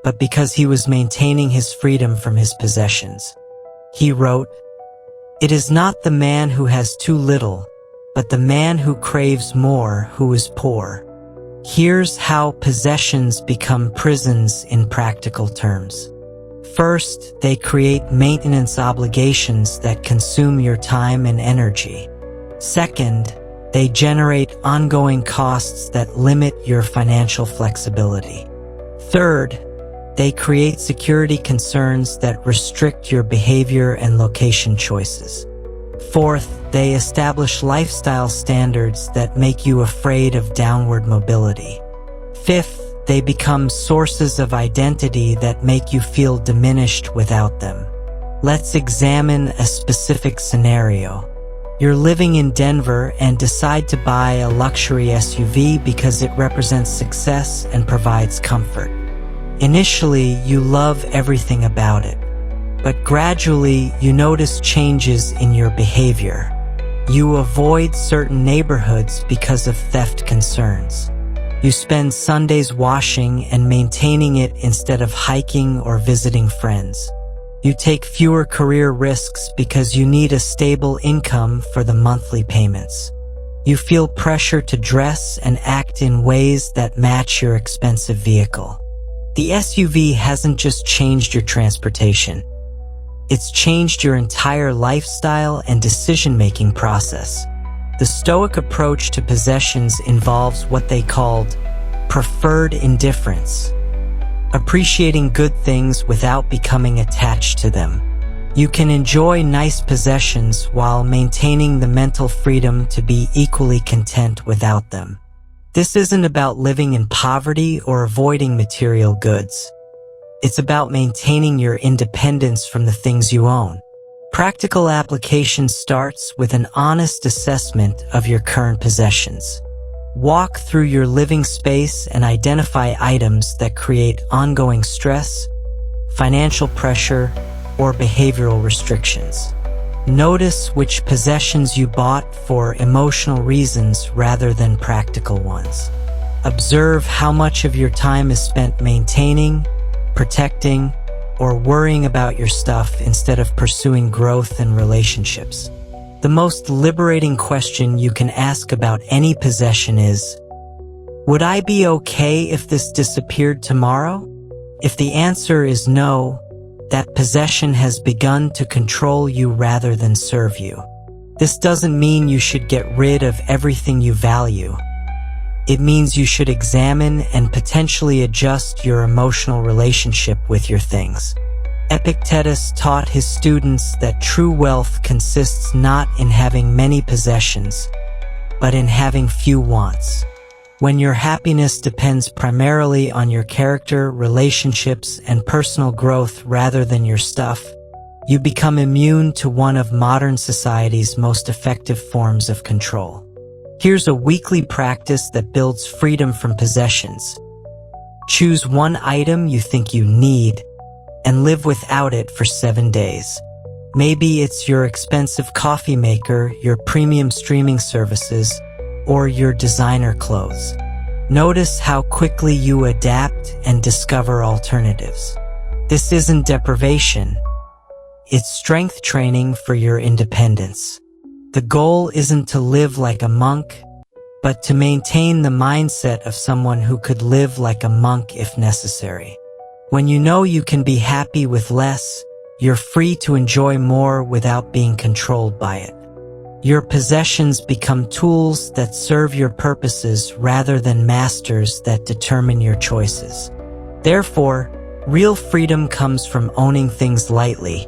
A: but because he was maintaining his freedom from his possessions. He wrote, "It is not the man who has too little, but the man who craves more who is poor." Here's how possessions become prisons in practical terms. First, they create maintenance obligations that consume your time and energy. Second, they generate ongoing costs that limit your financial flexibility. Third, they create security concerns that restrict your behavior and location choices. Fourth, they establish lifestyle standards that make you afraid of downward mobility. Fifth, they become sources of identity that make you feel diminished without them. Let's examine a specific scenario. You're living in Denver and decide to buy a luxury SUV because it represents success and provides comfort. Initially, you love everything about it. But gradually, you notice changes in your behavior. You avoid certain neighborhoods because of theft concerns. You spend Sundays washing and maintaining it instead of hiking or visiting friends. You take fewer career risks because you need a stable income for the monthly payments. You feel pressure to dress and act in ways that match your expensive vehicle. The SUV hasn't just changed your transportation. It's changed your entire lifestyle and decision-making process. The Stoic approach to possessions involves what they called preferred indifference, appreciating good things without becoming attached to them. You can enjoy nice possessions while maintaining the mental freedom to be equally content without them. This isn't about living in poverty or avoiding material goods. It's about maintaining your independence from the things you own. Practical application starts with an honest assessment of your current possessions. Walk through your living space and identify items that create ongoing stress, financial pressure, or behavioral restrictions. Notice which possessions you bought for emotional reasons rather than practical ones. Observe how much of your time is spent maintaining, protecting, or worrying about your stuff instead of pursuing growth and relationships. The most liberating question you can ask about any possession is, would I be okay if this disappeared tomorrow? If the answer is no, that possession has begun to control you rather than serve you. This doesn't mean you should get rid of everything you value. It means you should examine and potentially adjust your emotional relationship with your things. Epictetus taught his students that true wealth consists not in having many possessions, but in having few wants. When your happiness depends primarily on your character, relationships, and personal growth rather than your stuff, you become immune to one of modern society's most effective forms of control. Here's a weekly practice that builds freedom from possessions. Choose one item you think you need and live without it for 7 days. Maybe it's your expensive coffee maker, your premium streaming services, or your designer clothes. Notice how quickly you adapt and discover alternatives. This isn't deprivation. It's strength training for your independence. The goal isn't to live like a monk, but to maintain the mindset of someone who could live like a monk if necessary. When you know you can be happy with less, you're free to enjoy more without being controlled by it. Your possessions become tools that serve your purposes rather than masters that determine your choices. Therefore, real freedom comes from owning things lightly,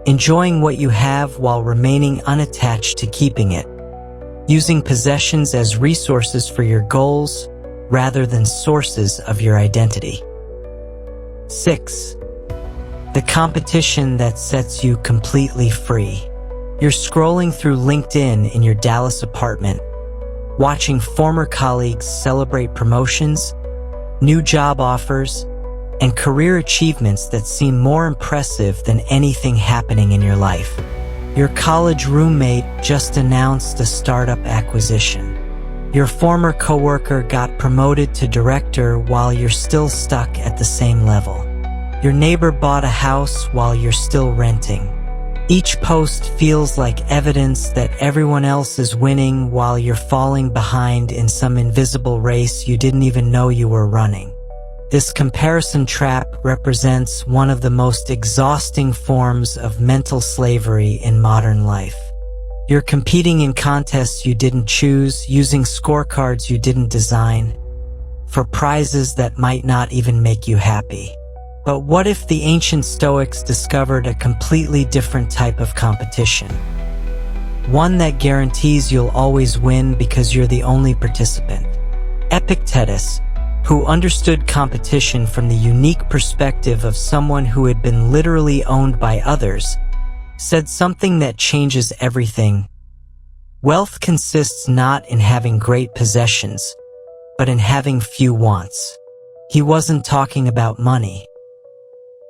A: enjoying what you have while remaining unattached to keeping it, using possessions as resources for your goals rather than sources of your identity. 6. The competition that sets you completely free. You're scrolling through LinkedIn in your Dallas apartment, watching former colleagues celebrate promotions, new job offers, and career achievements that seem more impressive than anything happening in your life. Your college roommate just announced a startup acquisition. Your former coworker got promoted to director while you're still stuck at the same level. Your neighbor bought a house while you're still renting. Each post feels like evidence that everyone else is winning while you're falling behind in some invisible race you didn't even know you were running. This comparison trap represents one of the most exhausting forms of mental slavery in modern life. You're competing in contests you didn't choose, using scorecards you didn't design, for prizes that might not even make you happy. But what if the ancient Stoics discovered a completely different type of competition? One that guarantees you'll always win because you're the only participant. Epictetus, who understood competition from the unique perspective of someone who had been literally owned by others, said something that changes everything. Wealth consists not in having great possessions, but in having few wants. He wasn't talking about money.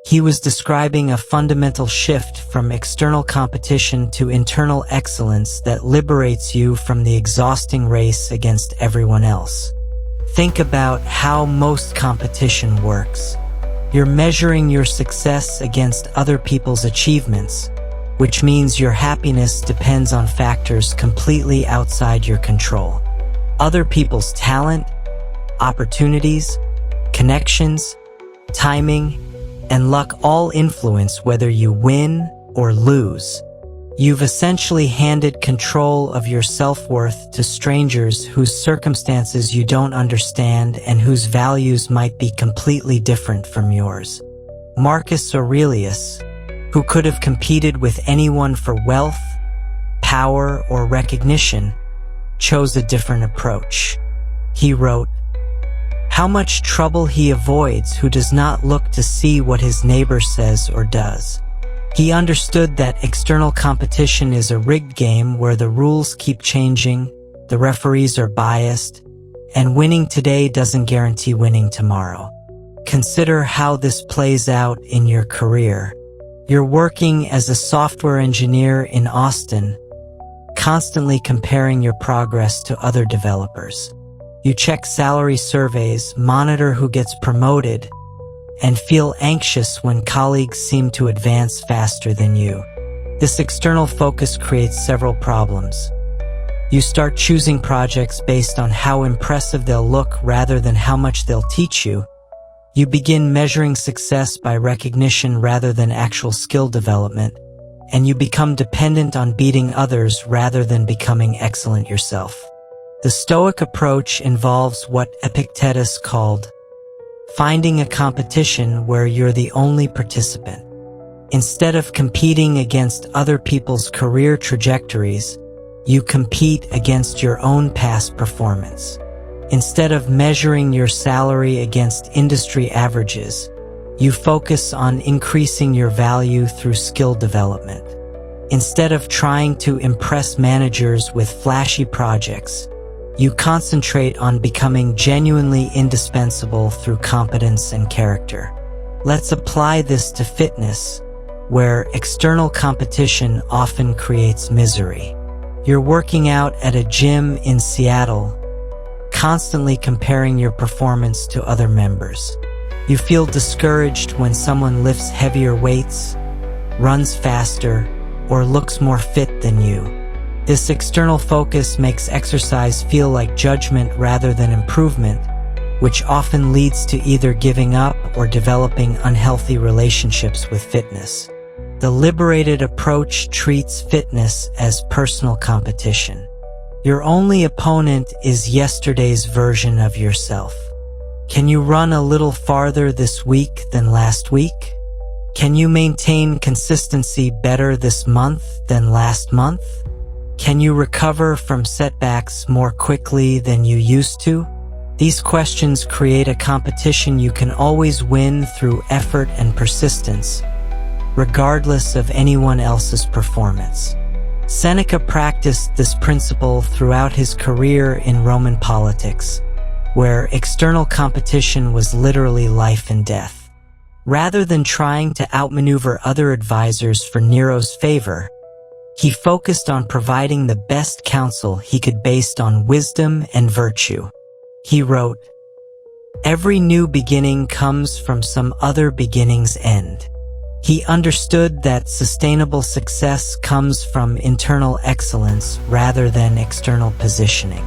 A: He was describing a fundamental shift from external competition to internal excellence that liberates you from the exhausting race against everyone else. Think about how most competition works. You're measuring your success against other people's achievements, which means your happiness depends on factors completely outside your control. Other people's talent, opportunities, connections, timing, and luck all influence whether you win or lose. You've essentially handed control of your self-worth to strangers whose circumstances you don't understand and whose values might be completely different from yours. Marcus Aurelius, who could have competed with anyone for wealth, power, or recognition, chose a different approach. He wrote, "How much trouble he avoids who does not look to see what his neighbor says or does." He understood that external competition is a rigged game where the rules keep changing, the referees are biased, and winning today doesn't guarantee winning tomorrow. Consider how this plays out in your career. You're working as a software engineer in Austin, constantly comparing your progress to other developers. You check salary surveys, monitor who gets promoted, and feel anxious when colleagues seem to advance faster than you. This external focus creates several problems. You start choosing projects based on how impressive they'll look rather than how much they'll teach you. You begin measuring success by recognition rather than actual skill development, and you become dependent on beating others rather than becoming excellent yourself. The Stoic approach involves what Epictetus called finding a competition where you're the only participant. Instead of competing against other people's career trajectories, you compete against your own past performance. Instead of measuring your salary against industry averages, you focus on increasing your value through skill development. Instead of trying to impress managers with flashy projects, you concentrate on becoming genuinely indispensable through competence and character. Let's apply this to fitness, where external competition often creates misery. You're working out at a gym in Seattle, constantly comparing your performance to other members. You feel discouraged when someone lifts heavier weights, runs faster, or looks more fit than you. This external focus makes exercise feel like judgment rather than improvement, which often leads to either giving up or developing unhealthy relationships with fitness. The liberated approach treats fitness as personal competition. Your only opponent is yesterday's version of yourself. Can you run a little farther this week than last week? Can you maintain consistency better this month than last month? Can you recover from setbacks more quickly than you used to? These questions create a competition you can always win through effort and persistence, regardless of anyone else's performance. Seneca practiced this principle throughout his career in Roman politics, where external competition was literally life and death. Rather than trying to outmaneuver other advisors for Nero's favor, he focused on providing the best counsel he could based on wisdom and virtue. He wrote, "Every new beginning comes from some other beginning's end." He understood that sustainable success comes from internal excellence rather than external positioning.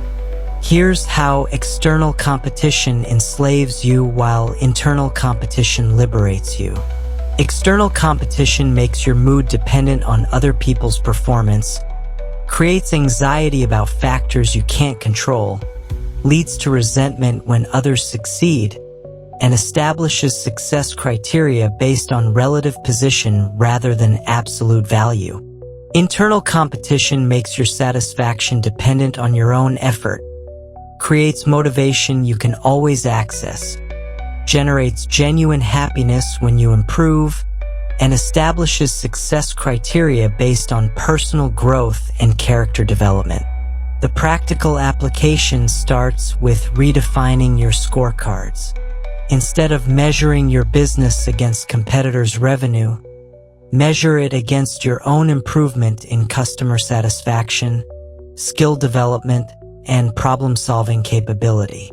A: Here's how external competition enslaves you while internal competition liberates you. External competition makes your mood dependent on other people's performance, creates anxiety about factors you can't control, leads to resentment when others succeed, and establishes success criteria based on relative position rather than absolute value. Internal competition makes your satisfaction dependent on your own effort, creates motivation you can always access, generates genuine happiness when you improve, and establishes success criteria based on personal growth and character development. The practical application starts with redefining your scorecards. Instead of measuring your business against competitors' revenue, measure it against your own improvement in customer satisfaction, skill development, and problem-solving capability.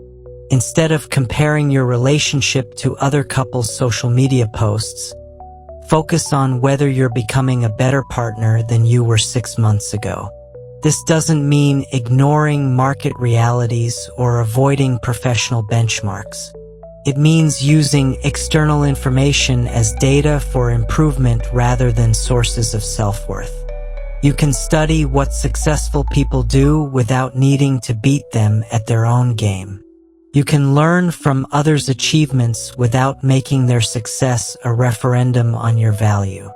A: Instead of comparing your relationship to other couples' social media posts, focus on whether you're becoming a better partner than you were 6 months ago. This doesn't mean ignoring market realities or avoiding professional benchmarks. It means using external information as data for improvement rather than sources of self-worth. You can study what successful people do without needing to beat them at their own game. You can learn from others' achievements without making their success a referendum on your value.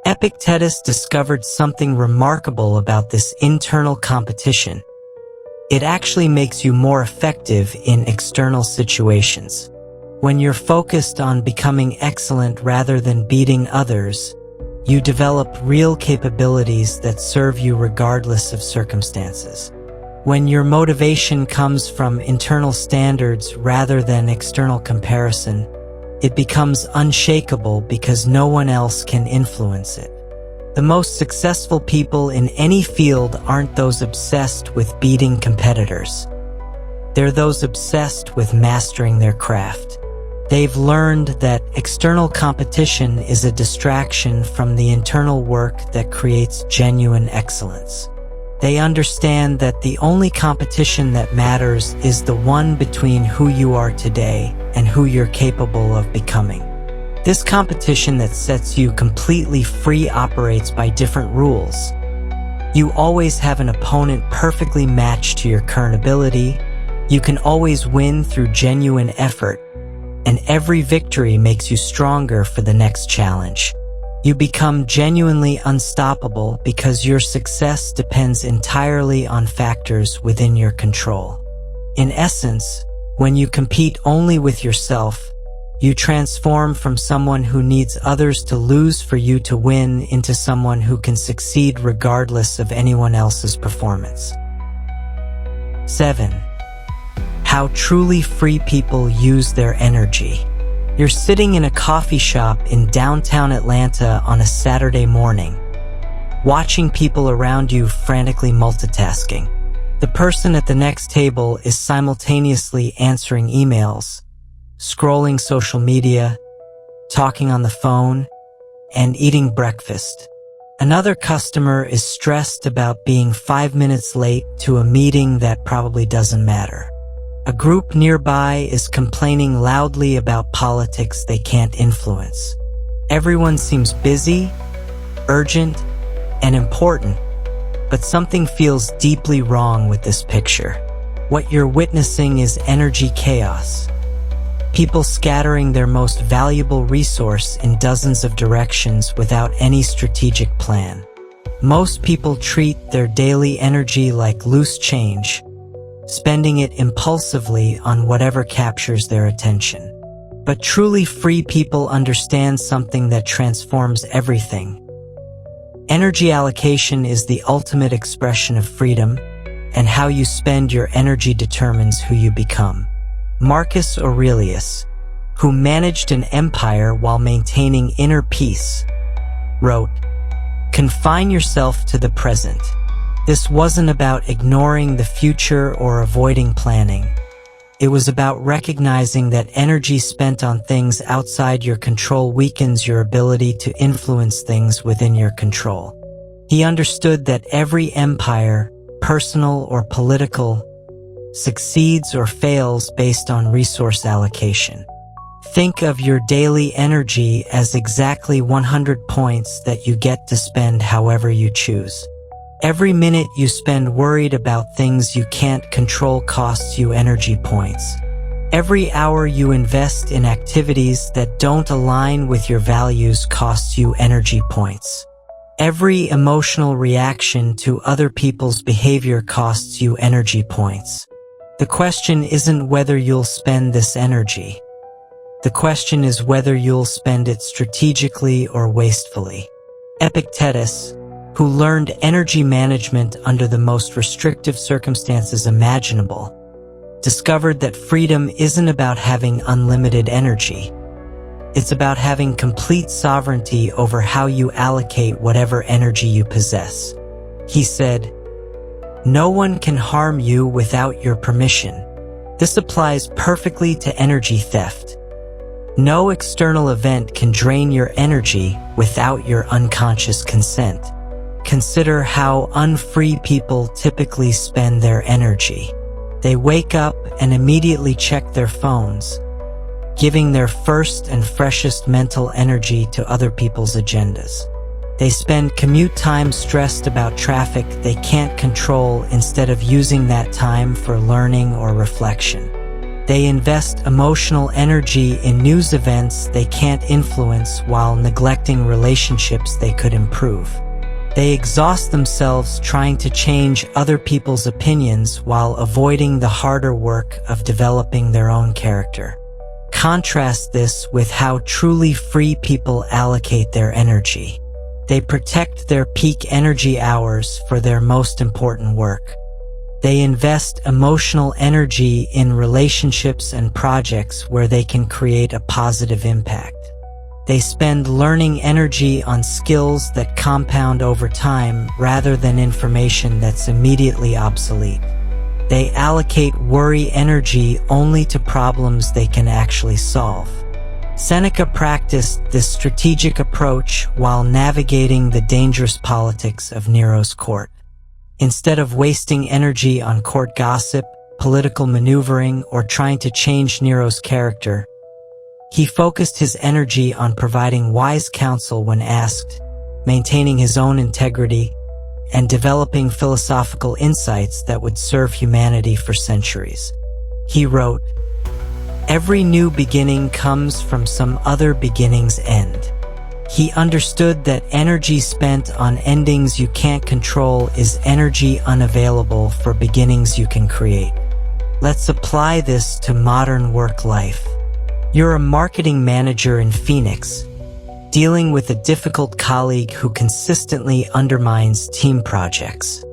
A: Epictetus discovered something remarkable about this internal competition. It actually makes you more effective in external situations. When you're focused on becoming excellent rather than beating others, you develop real capabilities that serve you regardless of circumstances. When your motivation comes from internal standards rather than external comparison, it becomes unshakable because no one else can influence it. The most successful people in any field aren't those obsessed with beating competitors. They're those obsessed with mastering their craft. They've learned that external competition is a distraction from the internal work that creates genuine excellence. They understand that the only competition that matters is the one between who you are today and who you're capable of becoming. This competition that sets you completely free operates by different rules. You always have an opponent perfectly matched to your current ability. You can always win through genuine effort, and every victory makes you stronger for the next challenge. You become genuinely unstoppable because your success depends entirely on factors within your control. In essence, when you compete only with yourself, you transform from someone who needs others to lose for you to win into someone who can succeed regardless of anyone else's performance. 7. How truly free people use their energy. You're sitting in a coffee shop in downtown Atlanta on a Saturday morning, watching people around you frantically multitasking. The person at the next table is simultaneously answering emails, scrolling social media, talking on the phone, and eating breakfast. Another customer is stressed about being 5 minutes late to a meeting that probably doesn't matter. A group nearby is complaining loudly about politics they can't influence. Everyone seems busy, urgent, and important, but something feels deeply wrong with this picture. What you're witnessing is energy chaos. People scattering their most valuable resource in dozens of directions without any strategic plan. Most people treat their daily energy like loose change, spending it impulsively on whatever captures their attention. But truly free people understand something that transforms everything. Energy allocation is the ultimate expression of freedom, and how you spend your energy determines who you become. Marcus Aurelius, who managed an empire while maintaining inner peace, wrote, "Confine yourself to the present." This wasn't about ignoring the future or avoiding planning. It was about recognizing that energy spent on things outside your control weakens your ability to influence things within your control. He understood that every empire, personal or political, succeeds or fails based on resource allocation. Think of your daily energy as exactly 100 points that you get to spend however you choose. Every minute you spend worried about things you can't control costs you energy points. Every hour you invest in activities that don't align with your values costs you energy points. Every emotional reaction to other people's behavior costs you energy points. The question isn't whether you'll spend this energy. The question is whether you'll spend it strategically or wastefully. Epictetus, who learned energy management under the most restrictive circumstances imaginable, discovered that freedom isn't about having unlimited energy. It's about having complete sovereignty over how you allocate whatever energy you possess. He said, "No one can harm you without your permission." This applies perfectly to energy theft. No external event can drain your energy without your unconscious consent. Consider how unfree people typically spend their energy. They wake up and immediately check their phones, giving their first and freshest mental energy to other people's agendas. They spend commute time stressed about traffic they can't control instead of using that time for learning or reflection. They invest emotional energy in news events they can't influence while neglecting relationships they could improve. They exhaust themselves trying to change other people's opinions while avoiding the harder work of developing their own character. Contrast this with how truly free people allocate their energy. They protect their peak energy hours for their most important work. They invest emotional energy in relationships and projects where they can create a positive impact. They spend learning energy on skills that compound over time rather than information that's immediately obsolete. They allocate worry energy only to problems they can actually solve. Seneca practiced this strategic approach while navigating the dangerous politics of Nero's court. Instead of wasting energy on court gossip, political maneuvering, or trying to change Nero's character, he focused his energy on providing wise counsel when asked, maintaining his own integrity, and developing philosophical insights that would serve humanity for centuries. He wrote, "Every new beginning comes from some other beginning's end." He understood that energy spent on endings you can't control is energy unavailable for beginnings you can create. Let's apply this to modern work life. You're a marketing manager in Phoenix, dealing with a difficult colleague who consistently undermines team projects.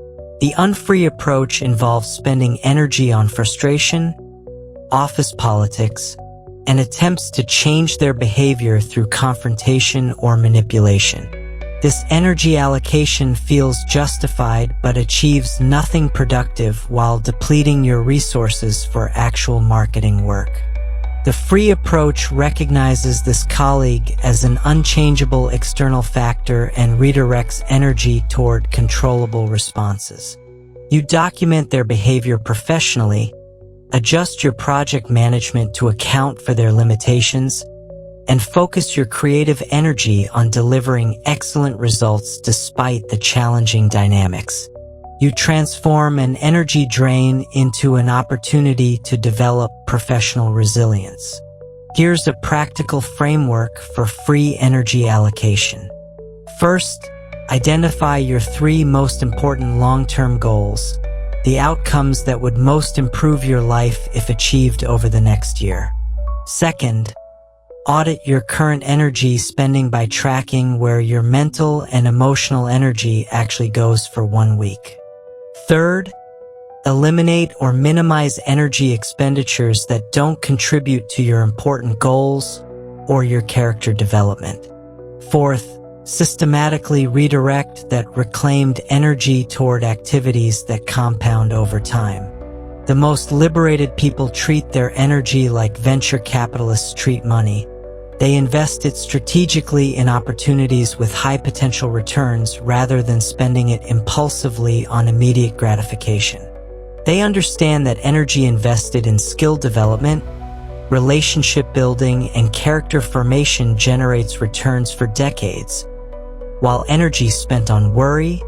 A: The unfree approach involves spending energy on frustration, office politics, and attempts to change their behavior through confrontation or manipulation. This energy allocation feels justified but achieves nothing productive while depleting your resources for actual marketing work. The free approach recognizes this colleague as an unchangeable external factor and redirects energy toward controllable responses. You document their behavior professionally, adjust your project management to account for their limitations, and focus your creative energy on delivering excellent results despite the challenging dynamics. You transform an energy drain into an opportunity to develop professional resilience. Here's a practical framework for free energy allocation. First, identify your 3 most important long-term goals, the outcomes that would most improve your life if achieved over the next year. Second, audit your current energy spending by tracking where your mental and emotional energy actually goes for 1 week. Third, eliminate or minimize energy expenditures that don't contribute to your important goals or your character development. Fourth, systematically redirect that reclaimed energy toward activities that compound over time. The most liberated people treat their energy like venture capitalists treat money. They invest it strategically in opportunities with high potential returns rather than spending it impulsively on immediate gratification. They understand that energy invested in skill development, relationship building, and character formation generates returns for decades, while energy spent on worry,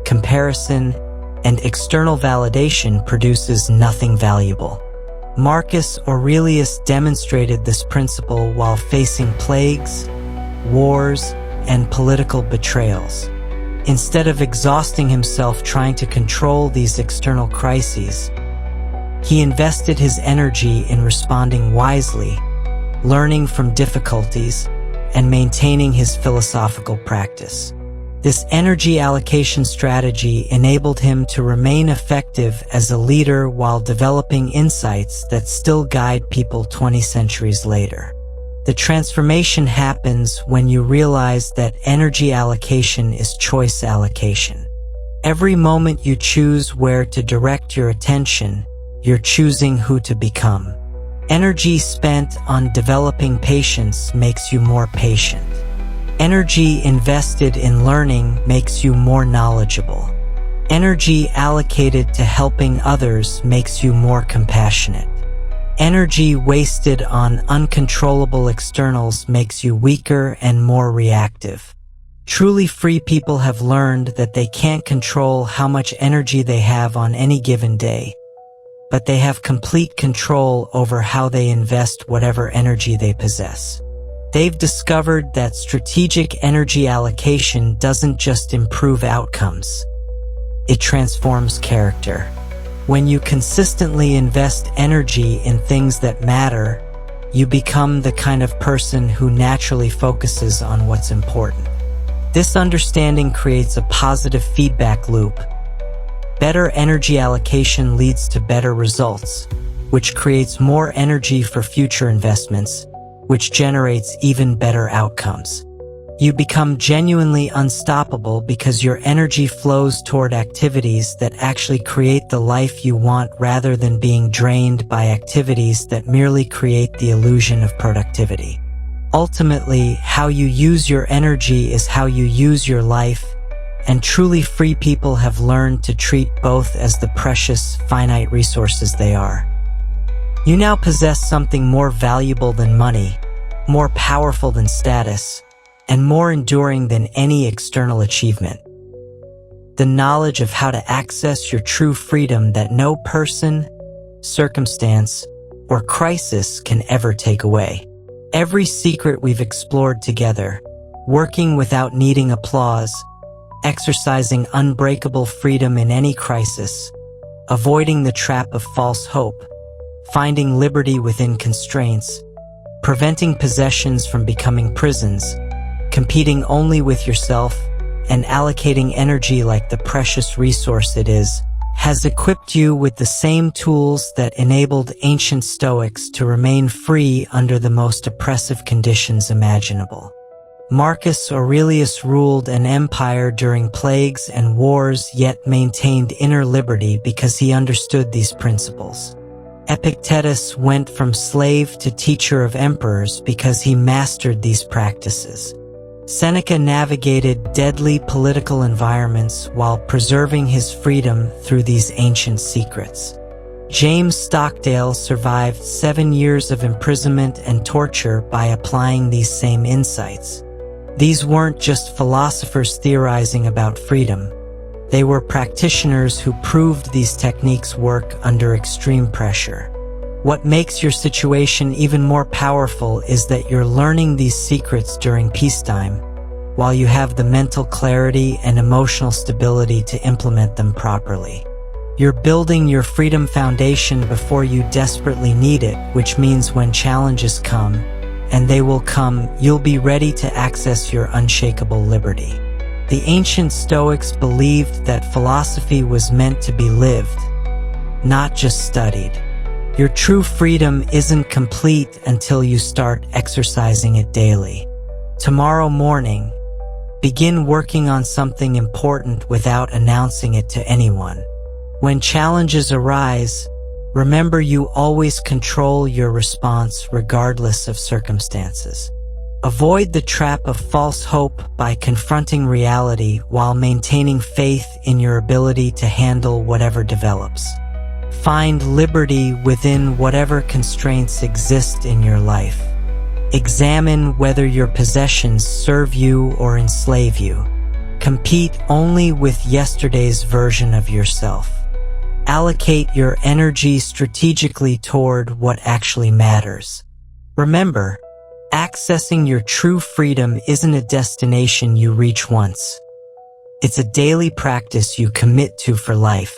A: comparison, and external validation produces nothing valuable. Marcus Aurelius demonstrated this principle while facing plagues, wars, and political betrayals. Instead of exhausting himself trying to control these external crises, he invested his energy in responding wisely, learning from difficulties, and maintaining his philosophical practice. This energy allocation strategy enabled him to remain effective as a leader while developing insights that still guide people 20 centuries later. The transformation happens when you realize that energy allocation is choice allocation. Every moment you choose where to direct your attention, you're choosing who to become. Energy spent on developing patience makes you more patient. Energy invested in learning makes you more knowledgeable. Energy allocated to helping others makes you more compassionate. Energy wasted on uncontrollable externals makes you weaker and more reactive. Truly free people have learned that they can't control how much energy they have on any given day, but they have complete control over how they invest whatever energy they possess. They've discovered that strategic energy allocation doesn't just improve outcomes, it transforms character. When you consistently invest energy in things that matter, you become the kind of person who naturally focuses on what's important. This understanding creates a positive feedback loop. Better energy allocation leads to better results, which creates more energy for future investments, which generates even better outcomes. You become genuinely unstoppable because your energy flows toward activities that actually create the life you want rather than being drained by activities that merely create the illusion of productivity. Ultimately, how you use your energy is how you use your life, and truly free people have learned to treat both as the precious, finite resources they are. You now possess something more valuable than money, more powerful than status, and more enduring than any external achievement. The knowledge of how to access your true freedom that no person, circumstance, or crisis can ever take away. Every secret we've explored together, working without needing applause, exercising unbreakable freedom in any crisis, avoiding the trap of false hope, finding liberty within constraints, preventing possessions from becoming prisons, competing only with yourself, and allocating energy like the precious resource it is, has equipped you with the same tools that enabled ancient Stoics to remain free under the most oppressive conditions imaginable. Marcus Aurelius ruled an empire during plagues and wars yet maintained inner liberty because he understood these principles. Epictetus went from slave to teacher of emperors because he mastered these practices. Seneca navigated deadly political environments while preserving his freedom through these ancient secrets. James Stockdale survived 7 years of imprisonment and torture by applying these same insights. These weren't just philosophers theorizing about freedom. They were practitioners who proved these techniques work under extreme pressure. What makes your situation even more powerful is that you're learning these secrets during peacetime, while you have the mental clarity and emotional stability to implement them properly. You're building your freedom foundation before you desperately need it, which means when challenges come, and they will come, you'll be ready to access your unshakable liberty. The ancient Stoics believed that philosophy was meant to be lived, not just studied. Your true freedom isn't complete until you start exercising it daily. Tomorrow morning, begin working on something important without announcing it to anyone. When challenges arise, remember you always control your response regardless of circumstances. Avoid the trap of false hope by confronting reality while maintaining faith in your ability to handle whatever develops. Find liberty within whatever constraints exist in your life. Examine whether your possessions serve you or enslave you. Compete only with yesterday's version of yourself. Allocate your energy strategically toward what actually matters. Remember, accessing your true freedom isn't a destination you reach once. It's a daily practice you commit to for life.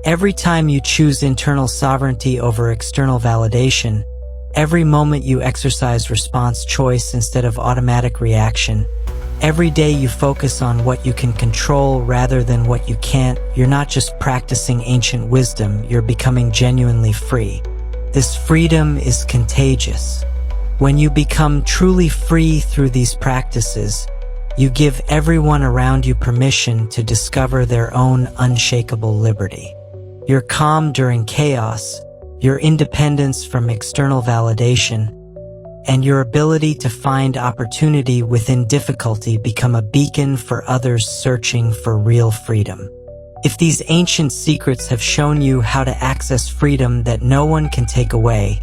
A: Every time you choose internal sovereignty over external validation, every moment you exercise response choice instead of automatic reaction, every day you focus on what you can control rather than what you can't, you're not just practicing ancient wisdom, you're becoming genuinely free. This freedom is contagious. When you become truly free through these practices, you give everyone around you permission to discover their own unshakable liberty. Your calm during chaos, your independence from external validation, and your ability to find opportunity within difficulty become a beacon for others searching for real freedom. If these ancient secrets have shown you how to access freedom that no one can take away,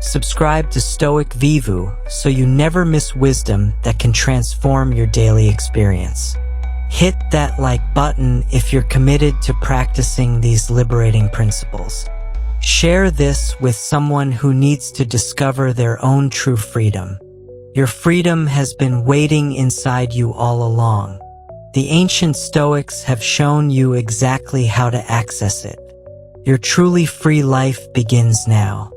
A: Subscribe to Stoic Vivu so you never miss wisdom that can transform your daily experience. Hit that like button if you're committed to practicing these liberating principles. Share this with someone who needs to discover their own true freedom. Your freedom has been waiting inside you all along. The ancient Stoics have shown you exactly how to access it. Your truly free life begins now.